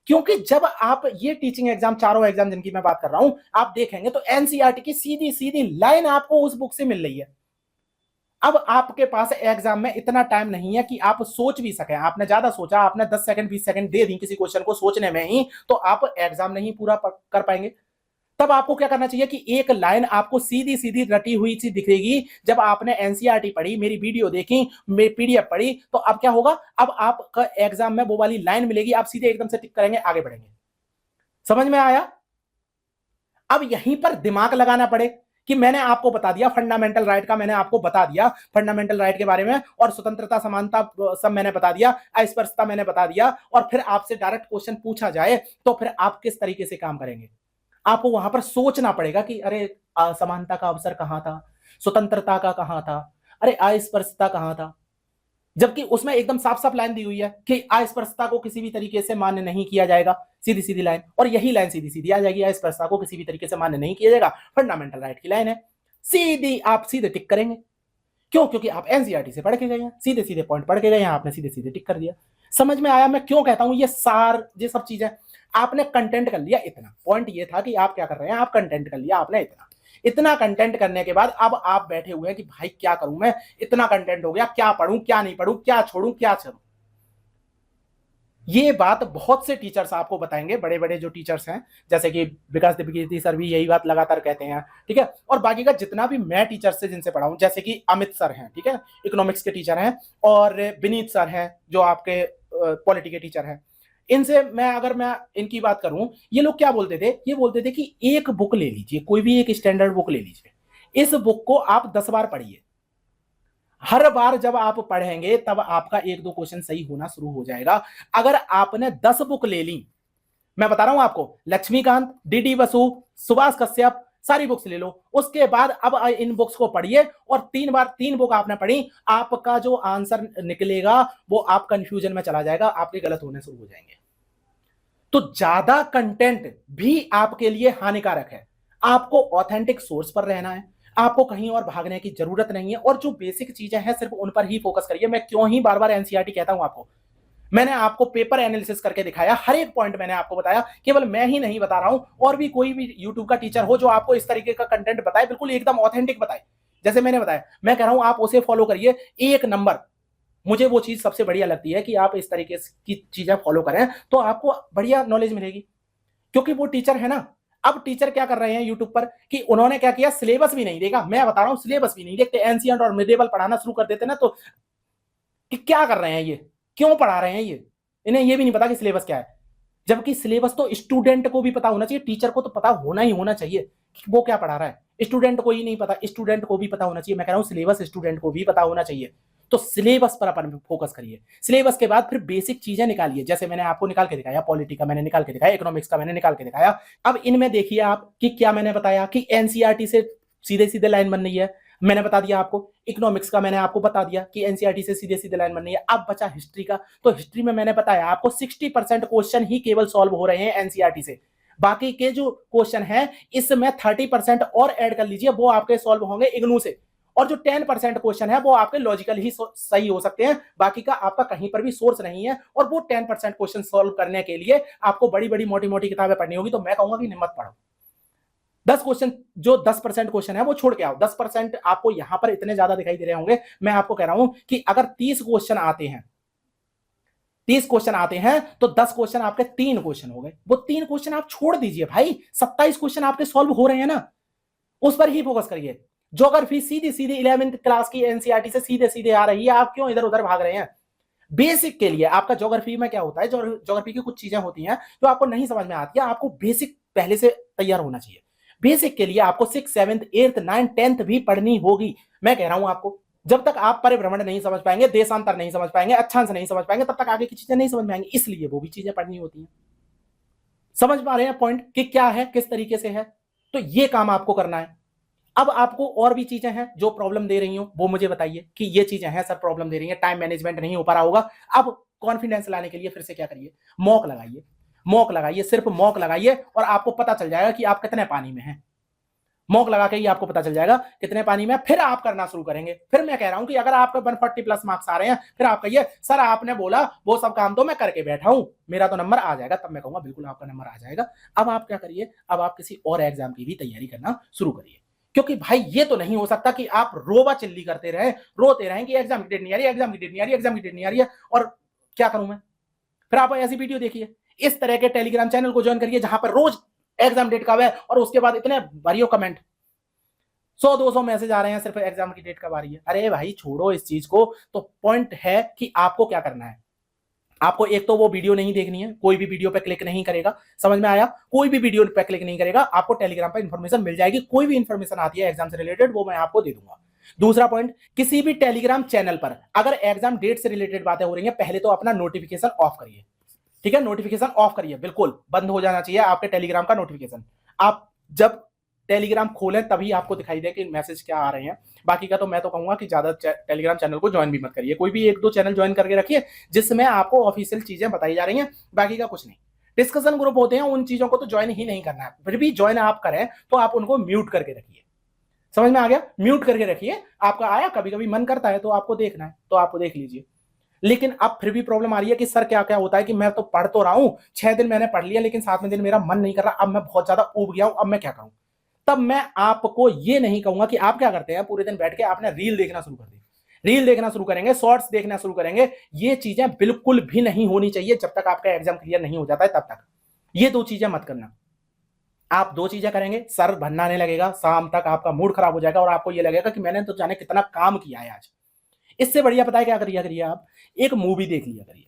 क्योंकि जब आप ये टीचिंग एग्जाम, चारों एग्जाम जिनकी मैं बात कर रहा हूं, आप देखेंगे तो एनसीईआरटी की सीधी सीधी लाइन आपको उस बुक से मिल रही है। अब आपके पास एग्जाम में इतना टाइम नहीं है कि आप सोच भी सकें। आपने ज्यादा सोचा, आपने 10 सेकंड 20 सेकंड दे दी किसी क्वेश्चन को सोचने में ही, तो आप एग्जाम नहीं पूरा कर पाएंगे। तब आपको क्या करना चाहिए कि एक लाइन आपको सीधी सीधी रटी हुई सी दिखेगी। जब आपने एनसीईआरटी पढ़ी, मेरी वीडियो देखी, मेरी पीडीएफ पढ़ी, तो अब क्या होगा, अब आपका एग्जाम में वो वाली लाइन मिलेगी, आप सीधे एकदम से टिक करेंगे, आगे बढ़ेंगे। समझ में आया। अब यहीं पर दिमाग लगाना पड़े कि मैंने आपको बता दिया फंडामेंटल राइट का, मैंने आपको बता दिया फंडामेंटल राइट के बारे में, और स्वतंत्रता, समानता सब मैंने बता दिया, अस्पृश्यता मैंने बता दिया, और फिर आपसे डायरेक्ट क्वेश्चन पूछा जाए तो फिर आप किस तरीके से काम करेंगे। आपको वहां पर सोचना पड़ेगा कि अरे समानता का अवसर कहां था, स्वतंत्रता का कहां था, अरे अस्पृश्यता कहां था। जबकि उसमें एकदम साफ साफ लाइन दी हुई है कि अस्पृश्यता को किसी भी तरीके से मान्य नहीं किया जाएगा, सीधी सीधी लाइन, और यही लाइन सीधी सीधी आ जाएगी, अस्पृश्यता को किसी भी तरीके से मान्य नहीं किया जाएगा, फंडामेंटल राइट की लाइन है, सीधी आप सीधे टिक करेंगे। क्यों, क्योंकि आप एनसीईआरटी से पढ़ के गए हैं, सीधे सीधे पॉइंट पढ़ के गए हैं, आपने सीधे सीधे टिक कर दिया। समझ में आया मैं क्यों कहता हूं ये सार, ये सब चीजें। आपने कंटेंट कर लिया इतना, पॉइंट ये था कि आप क्या कर रहे हैं, आप कंटेंट कर लिया आपने इतना, इतना कंटेंट करने के बाद अब आप बैठे हुए हैं कि भाई क्या करूं मैं, इतना कंटेंट हो गया, क्या पढ़ूं क्या नहीं पढ़ूं, क्या छोड़ूं क्या छोड़ूं। ये बात बहुत से टीचर्स आपको बताएंगे, बड़े बड़े जो टीचर्स हैं, जैसे कि विकास दिव्यकीर्ति सर भी यही बात लगातार कहते हैं, ठीक है। और बाकी का जितना भी मैं टीचर से जिनसे पढ़ा हूं, जैसे कि अमित सर हैं, ठीक है, इकोनॉमिक्स के टीचर हैं, और विनीत सर हैं जो आपके पॉलिटी के टीचर हैं, इनसे मैं अगर मैं इनकी बात करूं, ये लोग क्या बोलते थे, ये बोलते थे कि एक बुक ले लीजिए, कोई भी एक स्टैंडर्ड बुक ले लीजिए, इस बुक को आप 10 बार पढ़िए, हर बार जब आप पढ़ेंगे तब आपका 1-2 क्वेश्चन सही होना शुरू हो जाएगा। अगर आपने 10 बुक ले ली, मैं बता रहा हूं आपको, लक्ष्मीकांत, डीडी बसु, सुभाष कश्यप, सारी बुक्स ले लो, उसके बाद अब इन बुक्स को पढ़िए, और 3 बार 3 बुक आपने पढ़ी, आपका जो आंसर निकलेगा वो आप कंफ्यूजन में चला जाएगा, आपके गलत होने शुरू हो जाएंगे। तो ज्यादा कंटेंट भी आपके लिए हानिकारक है। आपको ऑथेंटिक सोर्स पर रहना है, आपको कहीं और भागने की जरूरत नहीं है, और जो बेसिक चीजें हैं सिर्फ उन पर ही फोकस करिए। मैं क्यों ही बार बार एनसीईआरटी कहता हूं आपको, मैंने आपको पेपर एनालिसिस करके दिखाया, हर एक पॉइंट मैंने आपको बताया, केवल मैं ही नहीं बता रहा हूं, और भी कोई भी यूट्यूब का टीचर हो जो आपको इस तरीके का कंटेंट बताए, बिल्कुल एकदम ऑथेंटिक बताए, जैसे मैंने बताया, मैं कह रहा हूं आप उसे फॉलो करिए। एक नंबर मुझे वो चीज सबसे बढ़िया लगती है कि आप इस तरीके की चीजें फॉलो करें तो आपको बढ़िया नॉलेज मिलेगी, क्योंकि वो टीचर है ना। अब टीचर क्या कर रहे हैं यूट्यूब पर कि उन्होंने क्या किया, सिलेबस भी नहीं देखा, मैं बता रहा हूं सिलेबस भी नहीं देखते, एंशिएंट और मिडिवल पढ़ाना शुरू कर देते ना, तो कि क्या कर रहे हैं ये, क्यों पढ़ा रहे हैं ये, इन्हें ये भी नहीं पता कि सिलेबस क्या है। जबकि सिलेबस तो स्टूडेंट को भी पता होना चाहिए, टीचर को तो पता होना ही होना चाहिए कि वो क्या पढ़ा रहा है। स्टूडेंट को ही नहीं पता, स्टूडेंट को भी पता होना चाहिए। मैं कह रहा हूं सिलेबस स्टूडेंट को भी पता होना चाहिए। तो सिलेबस पर अपन फोकस करिए। सिलेबस के बाद फिर बेसिक चीजें निकालिए, जैसे मैंने आपको निकाल के दिखाया, पॉलिटी का मैंने निकाल के दिखाया, इकोनॉमिक्स का मैंने निकाल के दिखाया। अब इनमें देखिए आप कि क्या मैंने बताया कि एनसीईआरटी से सीधे सीधे लाइन बन रही है, मैंने बता दिया आपको। इकोनॉमिक्स का मैंने आपको बता दिया कि एनसीईआरटी से सीधे सीधे लाइन बन रही है। अब बचा हिस्ट्री का, तो हिस्ट्री में मैंने बताया आपको 60% क्वेश्चन ही केवल सॉल्व हो रहे हैं एनसीईआरटी से। बाकी के जो क्वेश्चन है इसमें 30% और ऐड कर लीजिए, वो आपके सॉल्व होंगे इग्नू से। और जो 10% क्वेश्चन है वो आपके लॉजिकल ही सही हो सकते हैं, बाकी का आपका कहीं पर भी सोर्स नहीं है। और वो 10% क्वेश्चन सॉल्व करने के लिए आपको बड़ी बड़ी मोटी मोटी किताबें पढ़नी होगी, तो मैं कहूंगा कि मत पढ़ो। 10 क्वेश्चन, जो 10% क्वेश्चन है वो छोड़ के आओ। 10% आपको यहां पर इतने ज्यादा दिखाई दे रहे होंगे, मैं आपको कह रहा हूं कि अगर 30 क्वेश्चन आते हैं, 30 क्वेश्चन आते हैं तो 10 क्वेश्चन आपके 3 क्वेश्चन हो गए। वो 3 क्वेश्चन आप छोड़ दीजिए भाई, 27 क्वेश्चन आपके सॉल्व हो रहे हैं ना, उस पर ही फोकस करिए। ज्योग्राफी सीधी सीधी 11वीं क्लास की एनसीईआरटी से सीधे सीधे आ रही है, आप क्यों इधर उधर भाग रहे हैं? बेसिक के लिए आपका ज्योग्राफी में क्या होता है, ज्योग्राफी की कुछ चीजें होती हैं जो आपको नहीं समझ में आती है, आपको बेसिक पहले से तैयार होना चाहिए। बेसिक के लिए आपको 6, 7, 8, 9, 10th भी पढ़नी होगी। मैं कह रहा हूं आपको, जब तक आप परिभ्रमण नहीं समझ पाएंगे, देशांतर नहीं समझ पाएंगे, अक्षांश नहीं समझ पाएंगे, तब तक आगे की चीजें नहीं समझ में आएंगी। इसलिए वो भी चीजें पढ़नी होती हैं। समझ पा रहे हैं पॉइंट कि क्या है, किस तरीके से है? तो ये काम आपको करना है। अब आपको और भी चीजें हैं जो प्रॉब्लम दे रही हो, वो मुझे बताइए कि ये चीजें हैं सर प्रॉब्लम दे रही हैं, टाइम मैनेजमेंट नहीं हो पा रहा होगा। अब कॉन्फिडेंस लाने के लिए फिर से क्या करिए, मॉक लगाइए। मॉक लगाइए, सिर्फ मॉक लगाइए और आपको पता चल जाएगा कि आप कितने पानी में हैं। मॉक लगा के ही आपको पता चल जाएगा कितने पानी में, फिर आप करना शुरू करेंगे। फिर मैं कह रहा हूं कि अगर आपका 140 प्लस मार्क्स आ रहे हैं, फिर आप कहिए सर आपने बोला वो सब काम तो मैं करके बैठा हूं, मेरा तो नंबर आ जाएगा। तब मैं कहूंगा बिल्कुल आपका नंबर आ जाएगा। अब आप क्या करिए, अब आप किसी और एग्जाम की भी तैयारी करना शुरू करिए। क्योंकि भाई ये तो नहीं हो सकता कि आप रोवा चिल्ली करते रहे, रोते रहें कि एग्जाम की डेट नहीं आ रही, एग्जाम की डेट नहीं आ रही, एग्जाम की डेट नहीं आ रही है, और क्या करूं मैं? फिर आप ऐसी वीडियो देखिए, इस तरह के टेलीग्राम चैनल को ज्वाइन करिए जहां पर रोज एग्जाम डेट कब है और उसके बाद इतने भरियो कमेंट, 100-200 मैसेज आ रहे हैं सिर्फ एग्जाम की डेट कब आ रही है। अरे भाई छोड़ो इस चीज को। तो पॉइंट है कि आपको क्या करना है, आपको एक तो वो वीडियो नहीं देखनी है, कोई भी वीडियो पे क्लिक नहीं करेगा। समझ में आया? कोई भी वीडियो पे क्लिक नहीं करेगा, आपको टेलीग्राम पे इंफॉर्मेशन मिल जाएगी। कोई भी इंफॉर्मेशन आती है एग्जाम से रिलेटेड वो मैं आपको दे दूंगा। दूसरा पॉइंट, किसी भी टेलीग्राम चैनल पर अगर एग्जाम डेट से रिलेटेड बातें हो रही हैं, पहले तो अपना नोटिफिकेशन ऑफ करिए। ठीक है, नोटिफिकेशन ऑफ करिए, बिल्कुल बंद हो जाना चाहिए आपके टेलीग्राम का नोटिफिकेशन। आप जब टेलीग्राम खोलें तभी आपको दिखाई दे कि मैसेज क्या आ रहे हैं। बाकी का तो मैं तो कहूंगा कि ज्यादा टेलीग्राम चैनल को ज्वाइन भी मत करिए, कोई भी 1-2 चैनल ज्वाइन करके रखिए जिसमें आपको ऑफिशियल चीजें बताई जा रही हैं, बाकी का कुछ नहीं। डिस्कशन ग्रुप होते हैं, उन चीजों को तो ज्वाइन ही नहीं करना है। फिर भी ज्वाइन आप करें तो आप उनको म्यूट करके रखिए। समझ में आ गया? म्यूट करके रखिए। आपका आया, कभी कभी मन करता है तो आपको देखना है तो आपको देख लीजिए। लेकिन अब फिर भी प्रॉब्लम आ रही है कि सर क्या क्या होता है कि मैं तो पढ़ तो रहा हूं, 6 दिन मैंने पढ़ लिया, लेकिन 7वें दिन मेरा मन नहीं कर रहा, अब मैं बहुत ज्यादा ऊब गया हूं, अब मैं क्या करूं? तब मैं आपको ये नहीं कहूंगा कि आप क्या करते हैं पूरे दिन बैठ के आपने रील देखना शुरू कर दी, रील देखना शुरू करेंगे, शॉर्ट्स देखना शुरू करेंगे। ये चीजें बिल्कुल भी नहीं होनी चाहिए जब तक आपका एग्जाम क्लियर नहीं हो जाता है, तब तक ये 2 चीजें मत करना। आप 2 चीजें करेंगे, सर भन्नाने लगेगा, शाम तक आपका मूड खराब हो जाएगा और आपको ये लगेगा कि मैंने तो जाने कितना काम किया है आज। इससे बढ़िया पता है क्या करिए आप, एक मूवी देख लिया करिए।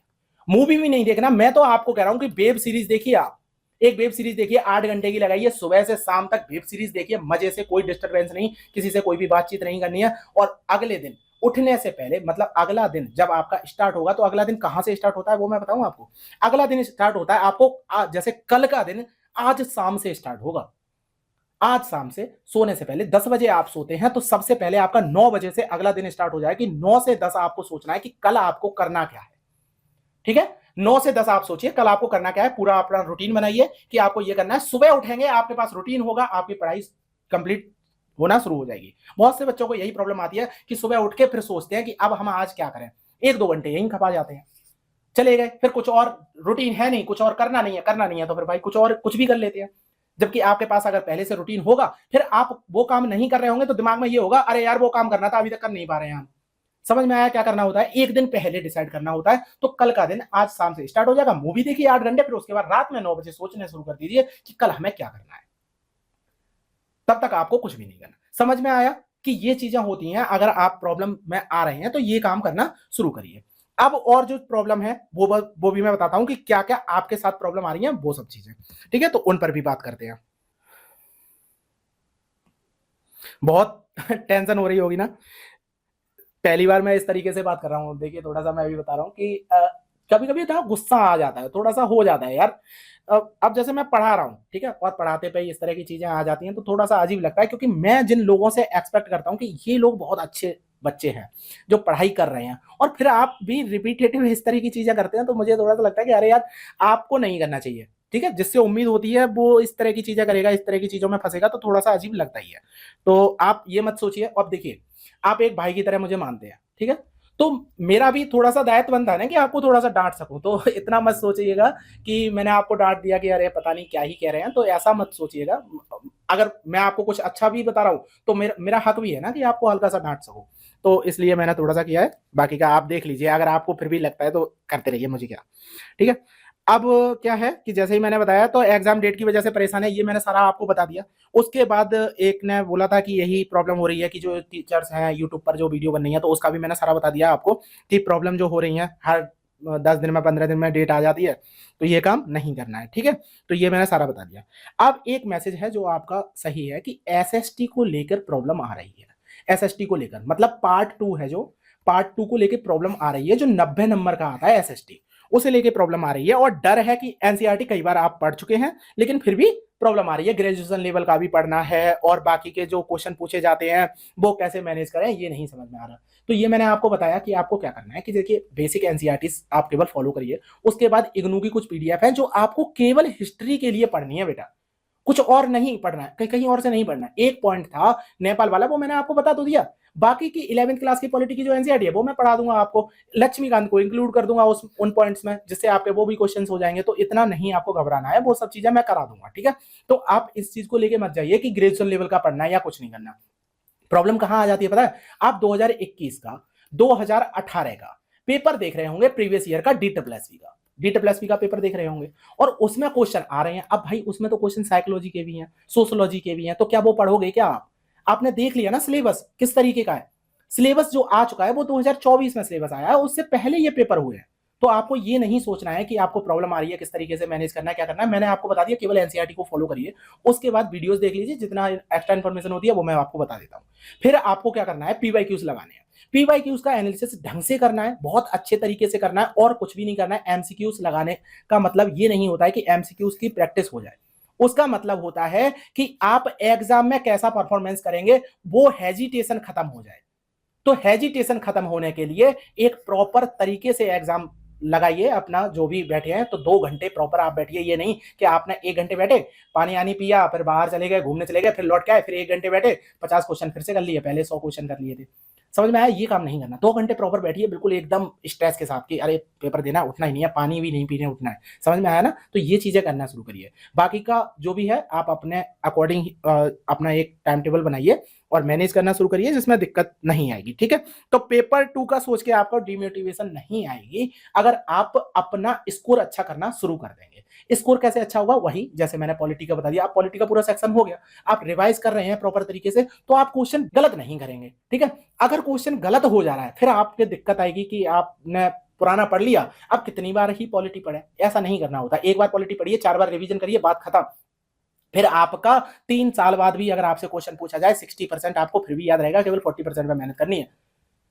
मूवी भी नहीं देखना, मैं तो आपको कह रहा हूं कि वेब सीरीज देखिए। आप एक वेब सीरीज देखिए, 8 घंटे की लगाइए, सुबह से शाम तक वेब सीरीज देखिए मजे से, कोई डिस्टर्बेंस नहीं, किसी से कोई भी बातचीत नहीं करनी है। और अगले दिन उठने से पहले, मतलब अगला दिन जब आपका स्टार्ट होगा, तो अगला दिन कहां से स्टार्ट होता है वो मैं बताऊं आपको। अगला दिन स्टार्ट होता है आपको जैसे कल का दिन आज शाम से स्टार्ट होगा। आज शाम से सोने से पहले 10 बजे आप सोते हैं तो सबसे पहले आपका 9 बजे से अगला दिन स्टार्ट हो जाए कि 9 से 10 आपको सोचना है कि कल आपको करना क्या है। ठीक है, 9 से 10 आप सोचिए कल आपको करना क्या है, पूरा अपना रूटीन बनाइए कि आपको ये करना है। सुबह उठेंगे, आपके पास रूटीन होगा, आपकी पढ़ाई कंप्लीट होना शुरू हो जाएगी। बहुत से बच्चों को यही प्रॉब्लम आती है कि सुबह उठ के फिर सोचते हैं कि अब हम आज क्या करें, 1-2 घंटे यहीं खपा जाते हैं, चले गए, फिर कुछ और रूटीन है नहीं, कुछ और करना नहीं है तो फिर भाई कुछ और कुछ भी कर लेते हैं। जबकि आपके पास अगर पहले से रूटीन होगा, फिर आप वो काम नहीं कर रहे होंगे तो दिमाग में ये होगा अरे यार वो काम करना था, अभी तक कर नहीं पा रहे हैं हम। समझ में आया क्या करना होता है? एक दिन पहले डिसाइड करना होता है। तो कल का दिन आज शाम से स्टार्ट हो जाएगा, मूवी देखिए 8 घंटे, फिर उसके बाद रात में 9 बजे सोचने शुरू कर दीजिए कि कल हमें क्या करना है। तब तक आपको कुछ भी नहीं करना। समझ में आया कि ये चीजें होती हैं, अगर आप प्रॉब्लम में आ रहे हैं तो ये काम करना शुरू करिए। अब और जो प्रॉब्लम है वो भी मैं बताता हूं कि क्या क्या आपके साथ प्रॉब्लम आ रही है, वो सब चीजें। ठीक है, तो उन पर भी बात करते हैं। बहुत टेंशन हो रही होगी ना, पहली बार मैं इस तरीके से बात कर रहा हूँ। देखिए थोड़ा सा मैं अभी बता रहा हूँ कि कभी कभी ना गुस्सा आ जाता है, थोड़ा सा हो जाता है यार। अब जैसे मैं पढ़ा रहा हूँ, ठीक है, और पढ़ाते पे इस तरह की चीजें आ जाती हैं तो थोड़ा सा अजीब लगता है, क्योंकि मैं जिन लोगों से एक्सपेक्ट करता हूँ कि ये लोग बहुत अच्छे बच्चे हैं जो पढ़ाई कर रहे हैं, और फिर आप भी रिपीटेटिव इस तरह की चीजें करते हैं, तो मुझे थोड़ा सा लगता है कि अरे यार आपको नहीं करना चाहिए, ठीक है। जिससे उम्मीद होती है वो इस तरह की चीजें करेगा, इस तरह की चीजों में फंसेगा, तो थोड़ा सा अजीब लगता ही है। तो आप ये मत सोचिए। अब देखिए, आप एक भाई की तरह मुझे मानते हैं, ठीक है, तो मेरा भी थोड़ा सा दायित्व बनता है ना कि आपको थोड़ा सा डांट सकूं। तो इतना मत सोचिएगा कि मैंने आपको डांट दिया कि अरे पता नहीं क्या ही कह रहे हैं, तो ऐसा मत सोचिएगा। अगर मैं आपको कुछ अच्छा भी बता रहा हूं तो मेरा हक भी है ना कि आपको हल्का सा डांट सकूं। तो इसलिए मैंने थोड़ा सा किया है, बाकी का आप देख लीजिए। अगर आपको फिर भी लगता है तो करते रहिए, मुझे क्या, ठीक है। अब क्या है कि जैसे ही मैंने बताया, तो एग्जाम डेट की वजह से परेशान है, ये मैंने सारा आपको बता दिया। उसके बाद एक ने बोला था कि यही प्रॉब्लम हो रही है कि जो टीचर्स हैं यूट्यूब पर जो वीडियो बन रही है, तो उसका भी मैंने सारा बता दिया आपको कि प्रॉब्लम जो हो रही है, हर 10 दिन में 15 दिन में डेट आ जाती है, तो ये काम नहीं करना है, ठीक है। तो ये मैंने सारा बता दिया। अब एक मैसेज है जो आपका सही है कि एसएसटी को लेकर प्रॉब्लम आ रही है। एसएसटी को लेकर मतलब पार्ट 2 है, जो पार्ट 2 को लेकर प्रॉब्लम आ रही है, जो 90 नंबर का आता है एसएसटी, उसे लेके प्रॉब्लम आ रही है। और डर है कि एनसीईआरटी कई बार आप पढ़ चुके हैं लेकिन फिर भी प्रॉब्लम आ रही है, ग्रेजुएशन लेवल का भी पढ़ना है, और बाकी के जो क्वेश्चन पूछे जाते हैं वो कैसे मैनेज करें, ये नहीं समझ में आ रहा। तो ये मैंने आपको बताया कि आपको क्या करना है कि देखिए बेसिक एनसीईआरटी आप केवल फॉलो करिए। उसके बाद इग्नू की कुछ पीडीएफ है जो आपको केवल हिस्ट्री के लिए पढ़नी है बेटा, कुछ और नहीं पढ़ना है, कहीं और से नहीं पढ़ना है। एक पॉइंट था नेपाल वाला, वो मैंने आपको बता तो दिया। बाकी की 11वीं क्लास की पॉलिटी की जो एनसीईआरटी है वो मैं पढ़ा दूंगा आपको, लक्ष्मीकांत को इंक्लूड कर दूंगा उन पॉइंट्स में, जिससे आपके वो भी क्वेश्चंस हो जाएंगे। तो इतना नहीं आपको घबराना है, वो सब चीजें मैं करा दूंगा, ठीक है। तो आप इस चीज को लेके मत जाइए कि ग्रेजुएशन लेवल का पढ़ना है या कुछ नहीं करना। प्रॉब्लम कहां आ जाती है पता है? आप 2021 का 2018 का पेपर देख रहे होंगे, प्रीवियस ईयर का डी का पेपर देख रहे होंगे, और उसमें क्वेश्चन आ रहे हैं। अब भाई उसमें तो क्वेश्चन साइकोलॉजी के भी हैं, सोशियोलॉजी के भी हैं, तो क्या वो पढ़ोगे क्या आप? आपने देख लिया ना सिलेबस किस तरीके का है। सिलेबस जो आ चुका है वो 2024 में सिलेबस आया है, उससे पहले ये पेपर हुए हैं। तो आपको ये नहीं सोचना है कि आपको प्रॉब्लम आ रही है, किस तरीके से मैनेज करना है, क्या करना है। मैंने आपको बता दिया, केवल एनसीईआरटी को फॉलो करिए। उसके बाद वीडियोस देख लीजिए, जितना एक्स्ट्रा इन्फॉर्मेशन होती है वो मैं आपको बता देता हूँ। फिर आपको क्या करना है, पीवाईक्यूज लगाने हैं। पीवाईक्यूज का एनालिसिस ढंग से करना है, बहुत अच्छे तरीके से करना है, और कुछ भी नहीं करना है। एमसीक्यूज लगाने का मतलब ये नहीं होता है कि एमसीक्यूज की प्रैक्टिस हो जाए। उसका मतलब होता है कि आप एग्जाम में कैसा परफॉर्मेंस करेंगे, वो हेजिटेशन खत्म हो जाए। तो हेजिटेशन खत्म होने के लिए एक प्रॉपर तरीके से एग्जाम लगाइए अपना। जो भी बैठे हैं तो 2 घंटे प्रॉपर आप बैठिए। ये नहीं कि आपने 1 घंटे बैठे, पानी आनी पिया, फिर बाहर चले गए, घूमने चले गए, फिर लौट के आए, फिर 1 घंटे बैठे, 50 क्वेश्चन फिर से कर लिए, पहले 100 क्वेश्चन कर लिए थे। समझ में आया? ये काम नहीं करना। 2 घंटे प्रॉपर बैठिए बिल्कुल एकदम स्ट्रेस के साथ कि अरे पेपर देना, उठना ही नहीं है, पानी भी नहीं पीने, उठना है। समझ में आया ना? तो ये चीजें करना शुरू करिए। बाकी का जो भी है आप अपने अकॉर्डिंग अपना एक टाइम टेबल बनाइए और मैनेज करना शुरू करिए, जिसमें दिक्कत नहीं आएगी, ठीक है। तो पेपर 2 का सोच के आपको डिमोटिवेशन नहीं आएगी अगर आप अपना स्कोर अच्छा करना शुरू कर देंगे। स्कोर कैसे अच्छा होगा? वही जैसे मैंने पॉलिटी का बता दिया। आप पॉलिटी का पूरा सेक्शन हो गया, आप रिवाइज कर रहे हैं प्रॉपर तरीके से, तो आप क्वेश्चन गलत नहीं करेंगे, ठीक है। अगर क्वेश्चन गलत हो जा रहा है फिर आपके दिक्कत आएगी कि आपने पुराना पढ़ लिया, अब कितनी बार ही पॉलिटी पढ़े। ऐसा नहीं करना होता। एक बार पॉलिटी पढ़िए, 4 बार रिवीजन करिए, बात खत्म। फिर आपका 3 साल बाद भी अगर आपसे क्वेश्चन पूछा जाए 60% आपको फिर भी याद रहेगा, केवल 40% में मेहनत करनी है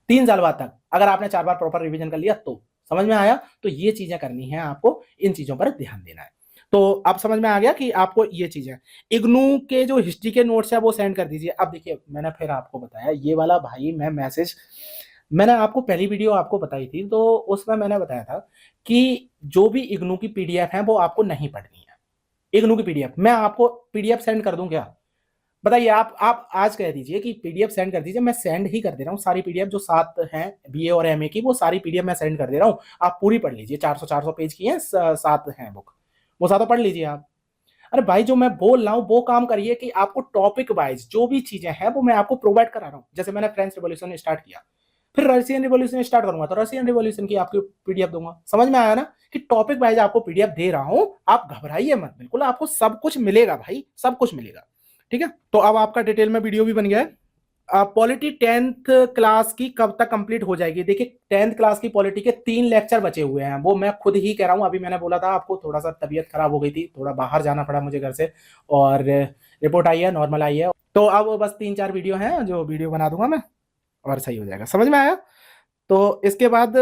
3 साल बाद तक, अगर आपने 4 बार प्रॉपर रिवीजन कर लिया तो। समझ में आया? तो ये चीजें करनी है आपको, इन चीजों पर ध्यान देना है। तो अब समझ में आ गया कि आपको ये चीजें, इग्नू के जो हिस्ट्री के नोट्स है वो सेंड कर दीजिए। अब देखिए मैंने फिर आपको बताया ये वाला भाई, मैं मैसेज मैंने आपको पहली वीडियो आपको बताई थी, तो उसमें मैंने बताया था कि जो भी इग्नू की पीडीएफ है वो आपको नहीं पढ़नी है। इग्नू की पीडीएफ मैं आपको पीडीएफ सेंड कर दूं क्या? बताइए। आप आज कह दीजिए कि पीडीएफ सेंड कर दीजिए, मैं सेंड ही कर दे रहा हूँ सारी पीडीएफ जो 7 हैं बीए और एमए की, वो सारी पीडीएफ मैं सेंड कर दे रहा हूँ। आप पूरी पढ़ लीजिए, 400 पेज की है, 7 हैं बुक, वो 7 पढ़ लीजिए आप। अरे भाई जो मैं बोल रहा हूँ वो काम करिए कि आपको टॉपिक वाइज जो भी चीजें हैं वो मैं आपको प्रोवाइड करा रहा हूँ। जैसे मैंने फ्रेंच रिवॉल्यूशन स्टार्ट किया, फिर रशियन रिवॉल्यूशन स्टार्ट करूंगा तो रशियन रिवॉल्यूशन की आपको पीडीएफ दूंगा। समझ में आया ना कि टॉपिक वाइज आपको पीडीएफ दे रहा हूं, आप घबराइए मत, बिल्कुल आपको सब कुछ मिलेगा भाई, सब कुछ मिलेगा, ठीक है। तो अब आपका डिटेल में वीडियो भी बन गया है। पॉलिटी 10th क्लास की कब तक कंप्लीट हो जाएगी? देखिए 10th क्लास की पॉलिटी के 3 लेक्चर बचे हुए हैं, वो मैं खुद ही कह रहा हूं। अभी मैंने बोला था आपको, थोड़ा सा तबीयत खराब हो गई थी, थोड़ा बाहर जाना पड़ा मुझे घर से, और रिपोर्ट आई है, नॉर्मल आई है। तो अब बस 3-4 वीडियो हैं जो वीडियो बना दूंगा मैं, और सही हो जाएगा। समझ में आया? तो इसके बाद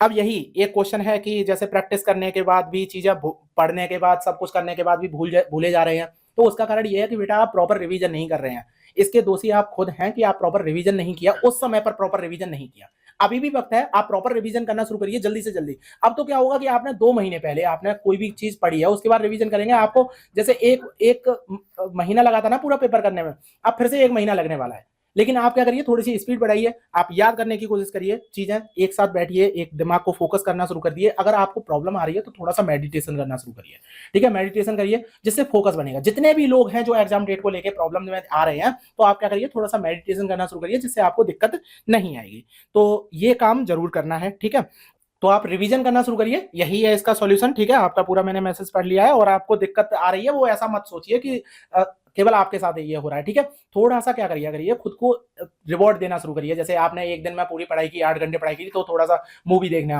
अब यही एक क्वेश्चन है कि जैसे प्रैक्टिस करने के बाद भी चीजें पढ़ने के बाद सब कुछ करने के बाद भी भूले जा रहे हैं, तो उसका कारण ये है कि बेटा आप प्रॉपर रिवीजन नहीं कर रहे हैं। इसके दोषी आप खुद हैं कि आप प्रॉपर रिवीजन नहीं किया, उस समय पर प्रॉपर रिवीजन नहीं किया। अभी भी वक्त है, आप प्रॉपर रिवीजन करना शुरू करिए जल्दी से जल्दी। अब तो क्या होगा कि आपने 2 महीने पहले आपने कोई भी चीज पढ़ी है, उसके बाद रिवीजन करेंगे, आपको जैसे एक एक महीना लगा था ना पूरा पेपर करने में, अब फिर से 1 महीना लगने वाला है। लेकिन आप क्या करिए, थोड़ी सी स्पीड बढ़ाइए, आप याद करने की कोशिश करिए चीजें, एक साथ बैठिए, एक दिमाग को फोकस करना शुरू कर दिए। अगर आपको प्रॉब्लम आ रही है तो थोड़ा सा मेडिटेशन करना शुरू करिए, ठीक है, मेडिटेशन करिए जिससे फोकस बनेगा। जितने भी लोग हैं जो एग्जाम डेट को लेकर प्रॉब्लम में आ रहे हैं, तो आप क्या करिए, थोड़ा सा मेडिटेशन करना शुरू करिए जिससे आपको दिक्कत नहीं आएगी। तो ये काम जरूर करना है, ठीक है। तो आप रिवीजन करना शुरू करिए, यही है इसका सॉल्यूशन, ठीक है। आपका पूरा मैंने मैसेज पढ़ लिया है, और आपको दिक्कत आ रही है वो ऐसा मत सोचिए कि केवल आपके साथ ये हो रहा है, ठीक है। थोड़ा सा क्या करिए, खुद को रिवॉर्ड देना शुरू करिए। जैसे आपने एक दिन में पूरी पढ़ाई की, 8 घंटे पढ़ाई की, तो थोड़ा सा मूवी देखना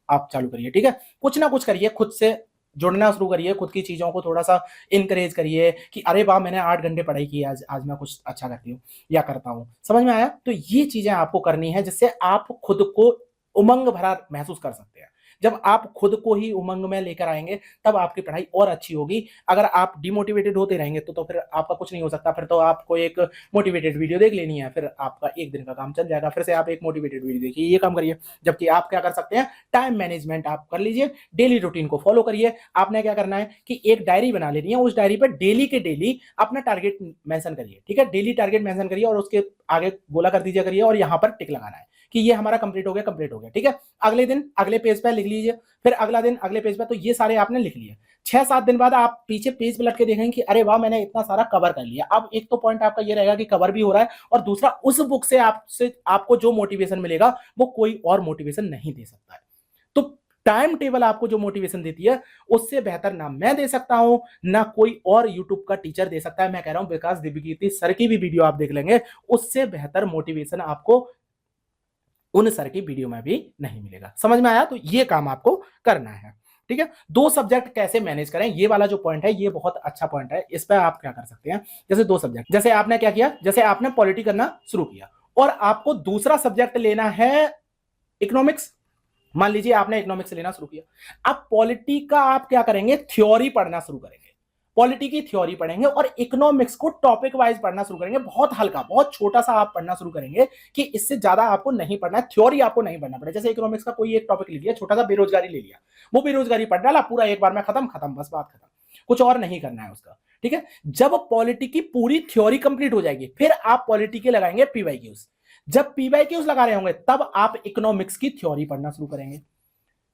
आप चालू करिए, ठीक है। कुछ ना कुछ करिए, खुद से जुड़ना शुरू करिए, खुद की चीजों को थोड़ा सा इनकरेज करिए कि अरे वाह मैंने 8 घंटे पढ़ाई की, आज मैं कुछ अच्छा करती हूँ या करता हूँ। समझ में आया? तो ये चीजें आपको करनी है जिससे आप खुद को उमंग भरा महसूस कर सकते हैं। जब आप खुद को ही उमंग में लेकर आएंगे तब आपकी पढ़ाई और अच्छी होगी। अगर आप डिमोटिवेटेड होते रहेंगे तो फिर आपका कुछ नहीं हो सकता। फिर तो आपको एक मोटिवेटेड वीडियो देख लेनी है, फिर आपका एक दिन का काम चल जाएगा, फिर से आप एक मोटिवेटेड वीडियो देखिए, ये काम करिए। जबकि आप क्या कर सकते हैं, टाइम मैनेजमेंट आप कर लीजिए, डेली रूटीन को फॉलो करिए। आपने क्या करना है कि एक डायरी बना लेनी है, उस डायरी पर डेली के डेली अपना टारगेट मेंशन करिए, ठीक है। डेली टारगेट मेंशन करिए और उसके आगे गोला कर दीजिए करिए, और यहां पर टिक लगाना है कि ये हमारा कंप्लीट हो गया, ठीक है। अगले दिन अगले पेज पे लिख लीजिए, फिर अगला दिन अगले पेज पे, तो ये सारे आपने लिख लिए। 6-7 दिन बाद आप पीछे पेज पे लट के देखेंगे कि अरे वाह मैंने इतना सारा कवर कर लिया। अब एक तो पॉइंट आपका ये रहेगा कि कवर भी हो रहा है, और दूसरा उस बुक से आपको जो मोटिवेशन मिलेगा वो कोई और मोटिवेशन नहीं दे सकता है। तो टाइम टेबल आपको जो मोटिवेशन देती है उससे बेहतर ना मैं दे सकता हूं, ना कोई और यूट्यूब का टीचर दे सकता है। मैं कह रहा हूं विकास दिव्यकीर्ति सर की भी वीडियो आप देख लेंगे, उससे बेहतर मोटिवेशन आपको उन सर की वीडियो में भी नहीं मिलेगा। समझ में आया? तो ये काम आपको करना है, ठीक है। 2 सब्जेक्ट कैसे मैनेज करें, ये वाला जो पॉइंट है ये बहुत अच्छा पॉइंट है। इस पर आप क्या कर सकते हैं, जैसे 2 सब्जेक्ट, जैसे आपने क्या किया, जैसे आपने पॉलिटी करना शुरू किया और आपको दूसरा सब्जेक्ट लेना है इकोनॉमिक्स। मान लीजिए आपने इकोनॉमिक्स लेना शुरू किया, अब पॉलिटी का आप क्या करेंगे, थ्योरी पढ़ना शुरू करेंगे। पॉलिटी की थ्योरी पढ़ेंगे और इकोनॉमिक्स को टॉपिक वाइज पढ़ना शुरू करेंगे। बहुत हल्का, बहुत छोटा सा आप पढ़ना शुरू करेंगे कि इससे ज्यादा आपको नहीं पढ़ना है, थ्योरी आपको नहीं पढ़ना पड़े। जैसे इकोनॉमिक्स का कोई एक टॉपिक ले लिया, छोटा सा बेरोजगारी ले लिया, वो बेरोजगारी पढ़ डाला पूरा एक बार में, खत्म, बस बात खत्म, कुछ और नहीं करना है उसका, ठीक है। जब पॉलिटी की पूरी थ्योरी कंप्लीट हो जाएगी, फिर आप पॉलिटी के लगाएंगे पीवाईक्यूज। जब पीवाईक्यूज लगा रहे होंगे तब आप इकोनॉमिक्स की थ्योरी पढ़ना शुरू करेंगे,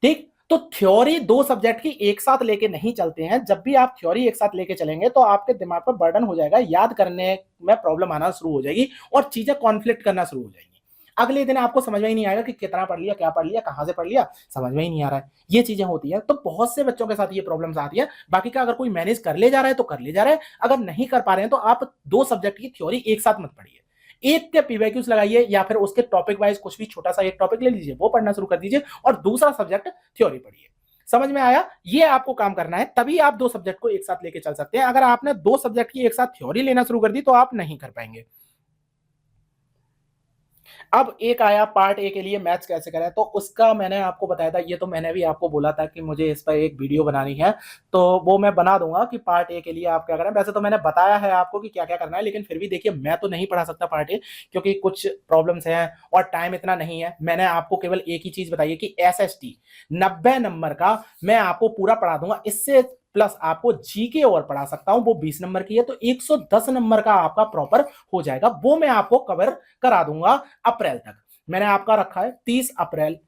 ठीक। तो थ्योरी 2 सब्जेक्ट की एक साथ लेके नहीं चलते हैं। जब भी आप थ्योरी एक साथ लेके चलेंगे तो आपके दिमाग पर बर्डन हो जाएगा, याद करने में प्रॉब्लम आना शुरू हो जाएगी और चीजें कॉन्फ्लिक्ट करना शुरू हो जाएंगी। अगले दिन आपको समझ में ही नहीं आएगा कि कितना पढ़ लिया, क्या पढ़ लिया, कहां से पढ़ लिया, समझ में ही नहीं आ रहा है। ये चीजें होती है, तो बहुत से बच्चों के साथ ये प्रॉब्लम्स आती है। बाकी का अगर कोई मैनेज कर ले जा रहा है तो कर ले जा रहा है, अगर नहीं कर पा रहे हैं तो आप 2 सब्जेक्ट की थ्योरी एक साथ मत पढ़िए, एक के पीवाईक्यूज लगाइए या फिर उसके टॉपिक वाइज कुछ भी छोटा सा एक टॉपिक ले लीजिए, वो पढ़ना शुरू कर दीजिए और दूसरा सब्जेक्ट थ्योरी पढ़िए। समझ में आया? ये आपको काम करना है, तभी आप 2 सब्जेक्ट को एक साथ लेके चल सकते हैं। अगर आपने 2 सब्जेक्ट की एक साथ थ्योरी लेना शुरू कर दी तो आप नहीं कर पाएंगे। अब एक आया पार्ट ए के लिए मैथ्स कैसे करें, तो उसका मैंने आपको बताया था, ये तो मैंने भी आपको बोला था कि मुझे इस पर एक वीडियो बनानी है, तो वो मैं बना दूंगा कि पार्ट ए के लिए आप क्या करें। वैसे तो मैंने बताया है आपको कि क्या क्या करना है, लेकिन फिर भी देखिए मैं तो नहीं पढ़ा सकता पार्ट ए, क्योंकि कुछ प्रॉब्लम्स हैं और टाइम इतना नहीं है। मैंने आपको केवल एक ही चीज बताई है कि SST 90 नंबर का मैं आपको पूरा पढ़ा दूंगा, इससे प्लस आपको जीके और पढ़ा सकता हूं, वो 20 नंबर की है, तो 110 नंबर का आपका प्रॉपर हो जाएगा। वो मैं आपको कवर करा दूंगा अप्रैल तक। मैंने आपका रखा है 30 अप्रैल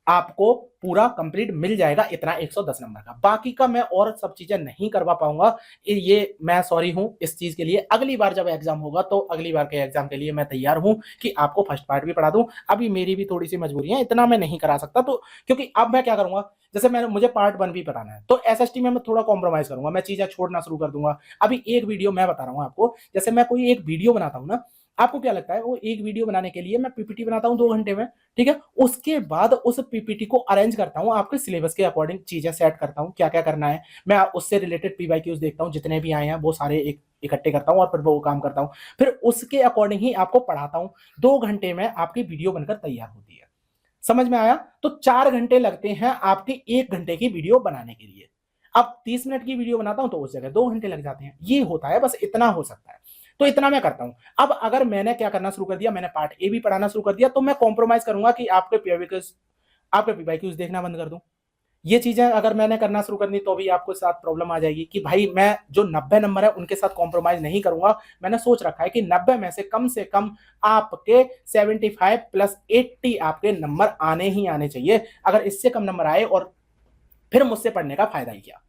आपको पूरा कंप्लीट मिल जाएगा, इतना 110 नंबर का। बाकी का मैं और सब चीजें नहीं करवा पाऊंगा, ये मैं सॉरी हूं इस चीज के लिए। अगली बार जब एग्जाम होगा तो अगली बार के एग्जाम के लिए मैं तैयार हूं कि आपको फर्स्ट पार्ट भी पढ़ा दूं। अभी मेरी भी थोड़ी सी मजबूरी है, इतना मैं नहीं करा सकता, तो क्योंकि अब मैं क्या करूंगा, जैसे मुझे पार्ट 1 भी पढ़ाना है तो SST में मैं थोड़ा कॉम्प्रोमाइज करूंगा, मैं चीजें छोड़ना शुरू कर दूंगा। अभी एक वीडियो मैं बता रहा हूं आपको, जैसे मैं कोई एक वीडियो बनाता हूं ना, आपको क्या लगता है वो एक वीडियो बनाने के लिए मैं पीपीटी बनाता हूँ 2 घंटे में, ठीक है, उसके बाद उस पीपीटी को अरेंज करता हूँ, आपके सिलेबस के अकॉर्डिंग चीजें सेट करता हूँ, क्या क्या करना है, मैं उससे रिलेटेड पीवाईक्यूज देखता हूँ, जितने भी आए हैं वो सारे एक इकट्ठे करता हूँ और फिर वो काम करता हूँ, फिर उसके अकॉर्डिंग ही आपको पढ़ाता हूँ। 2 घंटे में आपकी वीडियो बनकर तैयार होती है। समझ में आया? तो 4 घंटे लगते हैं आपके 1 घंटे की वीडियो बनाने के लिए। अब 30 मिनट की वीडियो बनाता हूं तो उस जगह 2 घंटे लग जाते हैं। ये होता है, बस इतना हो सकता है। तो इतना मैं करता हूं। अब अगर मैंने क्या करना शुरू कर दिया, मैंने पार्ट ए भी पढ़ाना शुरू कर दिया, तो मैं कॉम्प्रोमाइज करूंगा कि आपके पीवाईक्यूज देखना बंद कर दूं। ये चीजें अगर मैंने करना शुरू कर दी तो भी आपको साथ प्रॉब्लम आ जाएगी कि भाई मैं जो 90 नंबर है उनके साथ कॉम्प्रोमाइज नहीं करूंगा। मैंने सोच रखा है कि 90 में से कम आपके 75 प्लस 80 आपके नंबर आने ही आने चाहिए। अगर इससे कम नंबर आए और फिर मुझसे पढ़ने का फायदा ही क्या।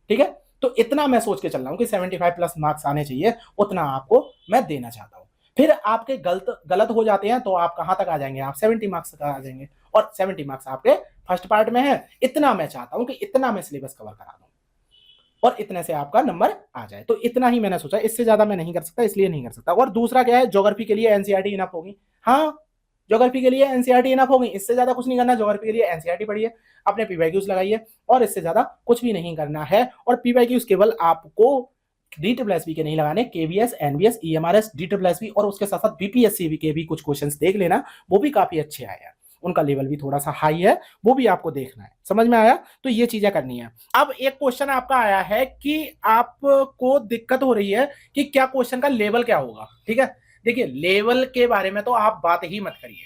ठीक है, तो इतना मैं सोच के चल रहा हूं कि 75 प्लस मार्क्स आने चाहिए, उतना आपको मैं देना चाहता हूं। फिर आपके गलत गलत हो जाते हैं तो आप कहां तक आ जाएंगे, आप 70 मार्क्स तक आ जाएंगे, और 70 मार्क्स आपके फर्स्ट पार्ट में है। इतना मैं चाहता हूं कि इतना मैं सिलेबस कवर करा दूं और इतने से आपका नंबर आ जाए। तो इतना ही मैंने सोचा, इससे ज्यादा मैं नहीं कर सकता, इसलिए नहीं कर सकता। और दूसरा क्या है, ज्योग्राफी के लिए एनसीईआरटी इनफ होगी। हाँ, ज्योग्राफी के लिए एनसीईआरटी इनफ होगी, इससे ज्यादा कुछ नहीं करना। ज्योग्राफी के लिए एनसीईआरटी पढ़िए, अपने पीवाईक्यूज लगाइए, और इससे ज्यादा कुछ भी नहीं करना है। और पीवाईक्यूज केवल आपको DSSB के नहीं लगाने, केवीएस, एनवीएस, ईएमआरएस, DSSB और उसके साथ साथ बीपीएससी के भी कुछ क्वेश्चंस देख लेना, वो भी काफी अच्छे आए हैं, उनका लेवल भी थोड़ा सा हाई है, वो भी आपको देखना है। समझ में आया? तो ये चीजें करनी है। अब एक क्वेश्चन आपका आया है कि आपको दिक्कत हो रही है कि क्या क्वेश्चन का लेवल क्या होगा। ठीक है, देखिए लेवल के बारे में तो आप बात ही मत करिए,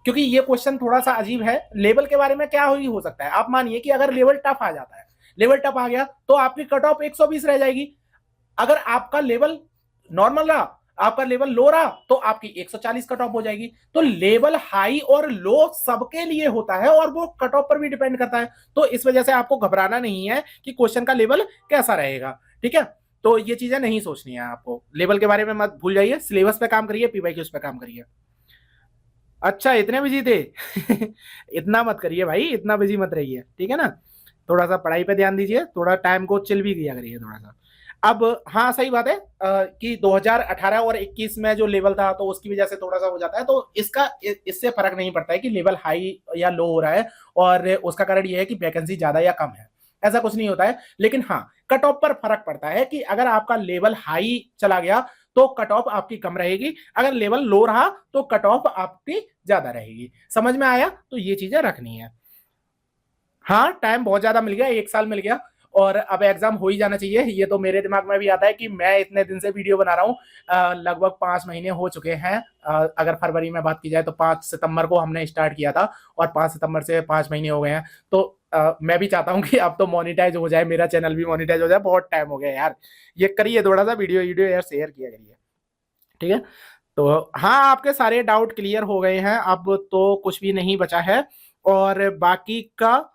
क्योंकि ये क्वेश्चन थोड़ा सा अजीब है। लेवल के बारे में क्या हो सकता है, आप मानिए कि अगर लेवल टफ आ जाता है, लेवल टफ आ गया तो आपकी कट ऑफ 120 रह जाएगी। अगर आपका लेवल नॉर्मल रहा, आपका लेवल लो रहा, तो आपकी 140 कट ऑफ हो जाएगी। तो लेवल हाई और लो सबके लिए होता है और वो कट ऑफ पर भी डिपेंड करता है। तो इस वजह से आपको घबराना नहीं है कि क्वेश्चन का लेवल कैसा रहेगा। ठीक है, तो ये चीजें नहीं सोचनी है आपको, लेवल के बारे में मत भूल जाइए, सिलेबस पे काम करिए, पीवाईक्यूज पे काम करिए। अच्छा, इतने बिजी थे इतना मत करिए भाई, इतना बिजी मत रहिए, ठीक है ना। थोड़ा सा पढ़ाई पे ध्यान दीजिए, थोड़ा टाइम को चिल भी किया करिए थोड़ा सा। अब हाँ, सही बात है कि 2018 और 21 में जो लेवल था तो उसकी वजह से थोड़ा सा हो जाता है, तो इससे फर्क नहीं पड़ता है कि लेवल हाई या लो हो रहा है, और उसका कारण यह है कि वैकेंसी ज्यादा या कम है, ऐसा कुछ नहीं होता है। लेकिन हाँ, कट ऑफ पर फर्क पड़ता है कि अगर आपका लेवल हाई चला गया तो कट ऑफ आपकी कम रहेगी, अगर लेवल लो रहा तो कट ऑफ आपकी ज्यादा रहेगी। समझ में आया? तो ये चीजें रखनी है। हाँ, टाइम बहुत ज्यादा मिल गया, 1 साल मिल गया, और अब एग्जाम हो ही जाना चाहिए। ये तो मेरे दिमाग में भी आता है कि मैं इतने दिन से वीडियो बना रहा हूँ, लगभग 5 महीने हो चुके हैं। अगर फरवरी में बात की जाए तो 5 सितंबर को हमने स्टार्ट किया था, और 5 सितंबर से 5 महीने हो गए हैं। तो मैं भी चाहता हूँ कि अब तो मोनिटाइज हो जाए, मेरा चैनल भी मोनिटाइज हो जाए। बहुत टाइम हो गया यार, ये करिए थोड़ा सा वीडियो यार शेयर किया करिए, ठीक है। तो हाँ, आपके सारे डाउट क्लियर हो गए हैं, अब तो कुछ भी नहीं बचा है। और बाकी का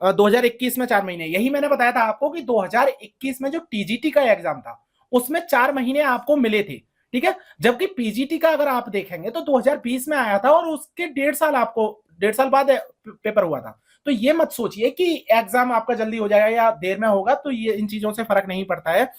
2021 में 4 महीने, यही मैंने बताया था आपको कि 2021 में जो टीजीटी का एग्जाम था उसमें 4 महीने आपको मिले थे, ठीक है। जबकि पीजीटी का अगर आप देखेंगे तो 2020 में आया था, और उसके 1.5 साल बाद पेपर हुआ था। तो ये मत सोचिए कि एग्जाम आपका जल्दी हो जाएगा या देर में होगा, तो ये इन चीजों से फर्क नहीं पड़ता है।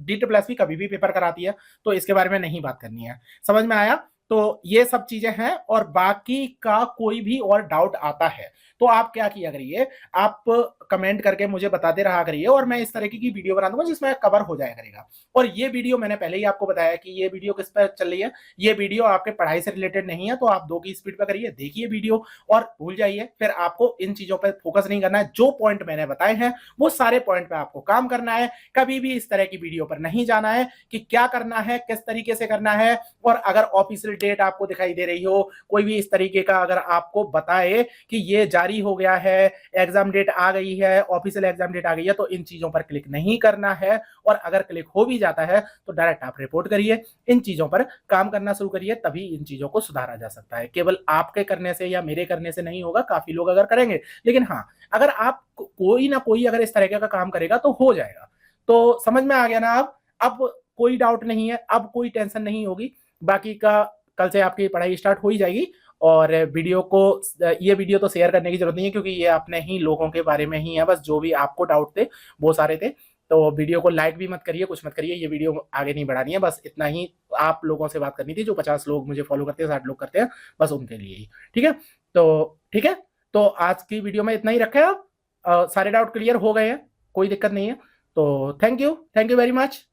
DSSB कभी भी पेपर कराती है, तो इसके बारे में नहीं बात करनी है। समझ में आया? तो ये सब चीजें हैं, और बाकी का कोई भी और डाउट आता है तो आप क्या किया करिए, आप कमेंट करके मुझे बताते रहा करिए, और मैं इस तरीके की वीडियो बना दूंगा जिसमें कवर हो जाया करेगा। और ये वीडियो मैंने पहले ही आपको बताया कि ये वीडियो किस पर चल रही है, ये वीडियो आपके पढ़ाई से रिलेटेड नहीं है, तो आप 2 की स्पीड पर करिए, देखिए वीडियो और भूल जाइए। फिर आपको इन चीजों पर फोकस नहीं करना है, जो पॉइंट मैंने बताए हैं वो सारे पॉइंट पे आपको काम करना है। कभी भी इस तरह की वीडियो पर नहीं जाना है कि क्या करना है, किस तरीके से करना है। और अगर ऑफिशियल डेट आपको दिखाई दे रही हो, कोई भी इस तरीके का अगर आपको बताए कि ये जारी हो गया है, एग्जाम डेट आ गई है, ऑफिशियल एग्जाम डेट आ गई है, तो इन चीजों पर क्लिक नहीं करना है। और अगर क्लिक हो भी जाता है तो डायरेक्ट आप रिपोर्ट करिए, इन चीजों पर काम करना शुरू करिए, तभी इन चीजों को सुधारा जा सकता है। केवल आपके करने से या मेरे करने से नहीं होगा, काफी लोग अगर करेंगे, लेकिन हाँ, अगर आप कोई ना कोई अगर इस तरीके का काम करेगा तो हो जाएगा। तो समझ में आ गया ना? अब कोई डाउट नहीं है, अब कोई टेंशन नहीं होगी। बाकी का कल से आपकी पढ़ाई स्टार्ट हो ही जाएगी। और ये वीडियो तो शेयर करने की जरूरत नहीं है, क्योंकि ये अपने ही लोगों के बारे में ही है, बस जो भी आपको डाउट थे वो सारे थे। तो वीडियो को लाइक भी मत करिए, कुछ मत करिए, ये वीडियो आगे नहीं बढ़ानी है, बस इतना ही आप लोगों से बात करनी थी, जो 50 लोग मुझे फॉलो करते हैं, 60 लोग करते हैं, बस उनके लिए ही। ठीक है, तो ठीक है, तो आज की वीडियो में इतना ही रखें आप। सारे डाउट क्लियर हो गए हैं, कोई दिक्कत नहीं है। तो थैंक यू वेरी मच।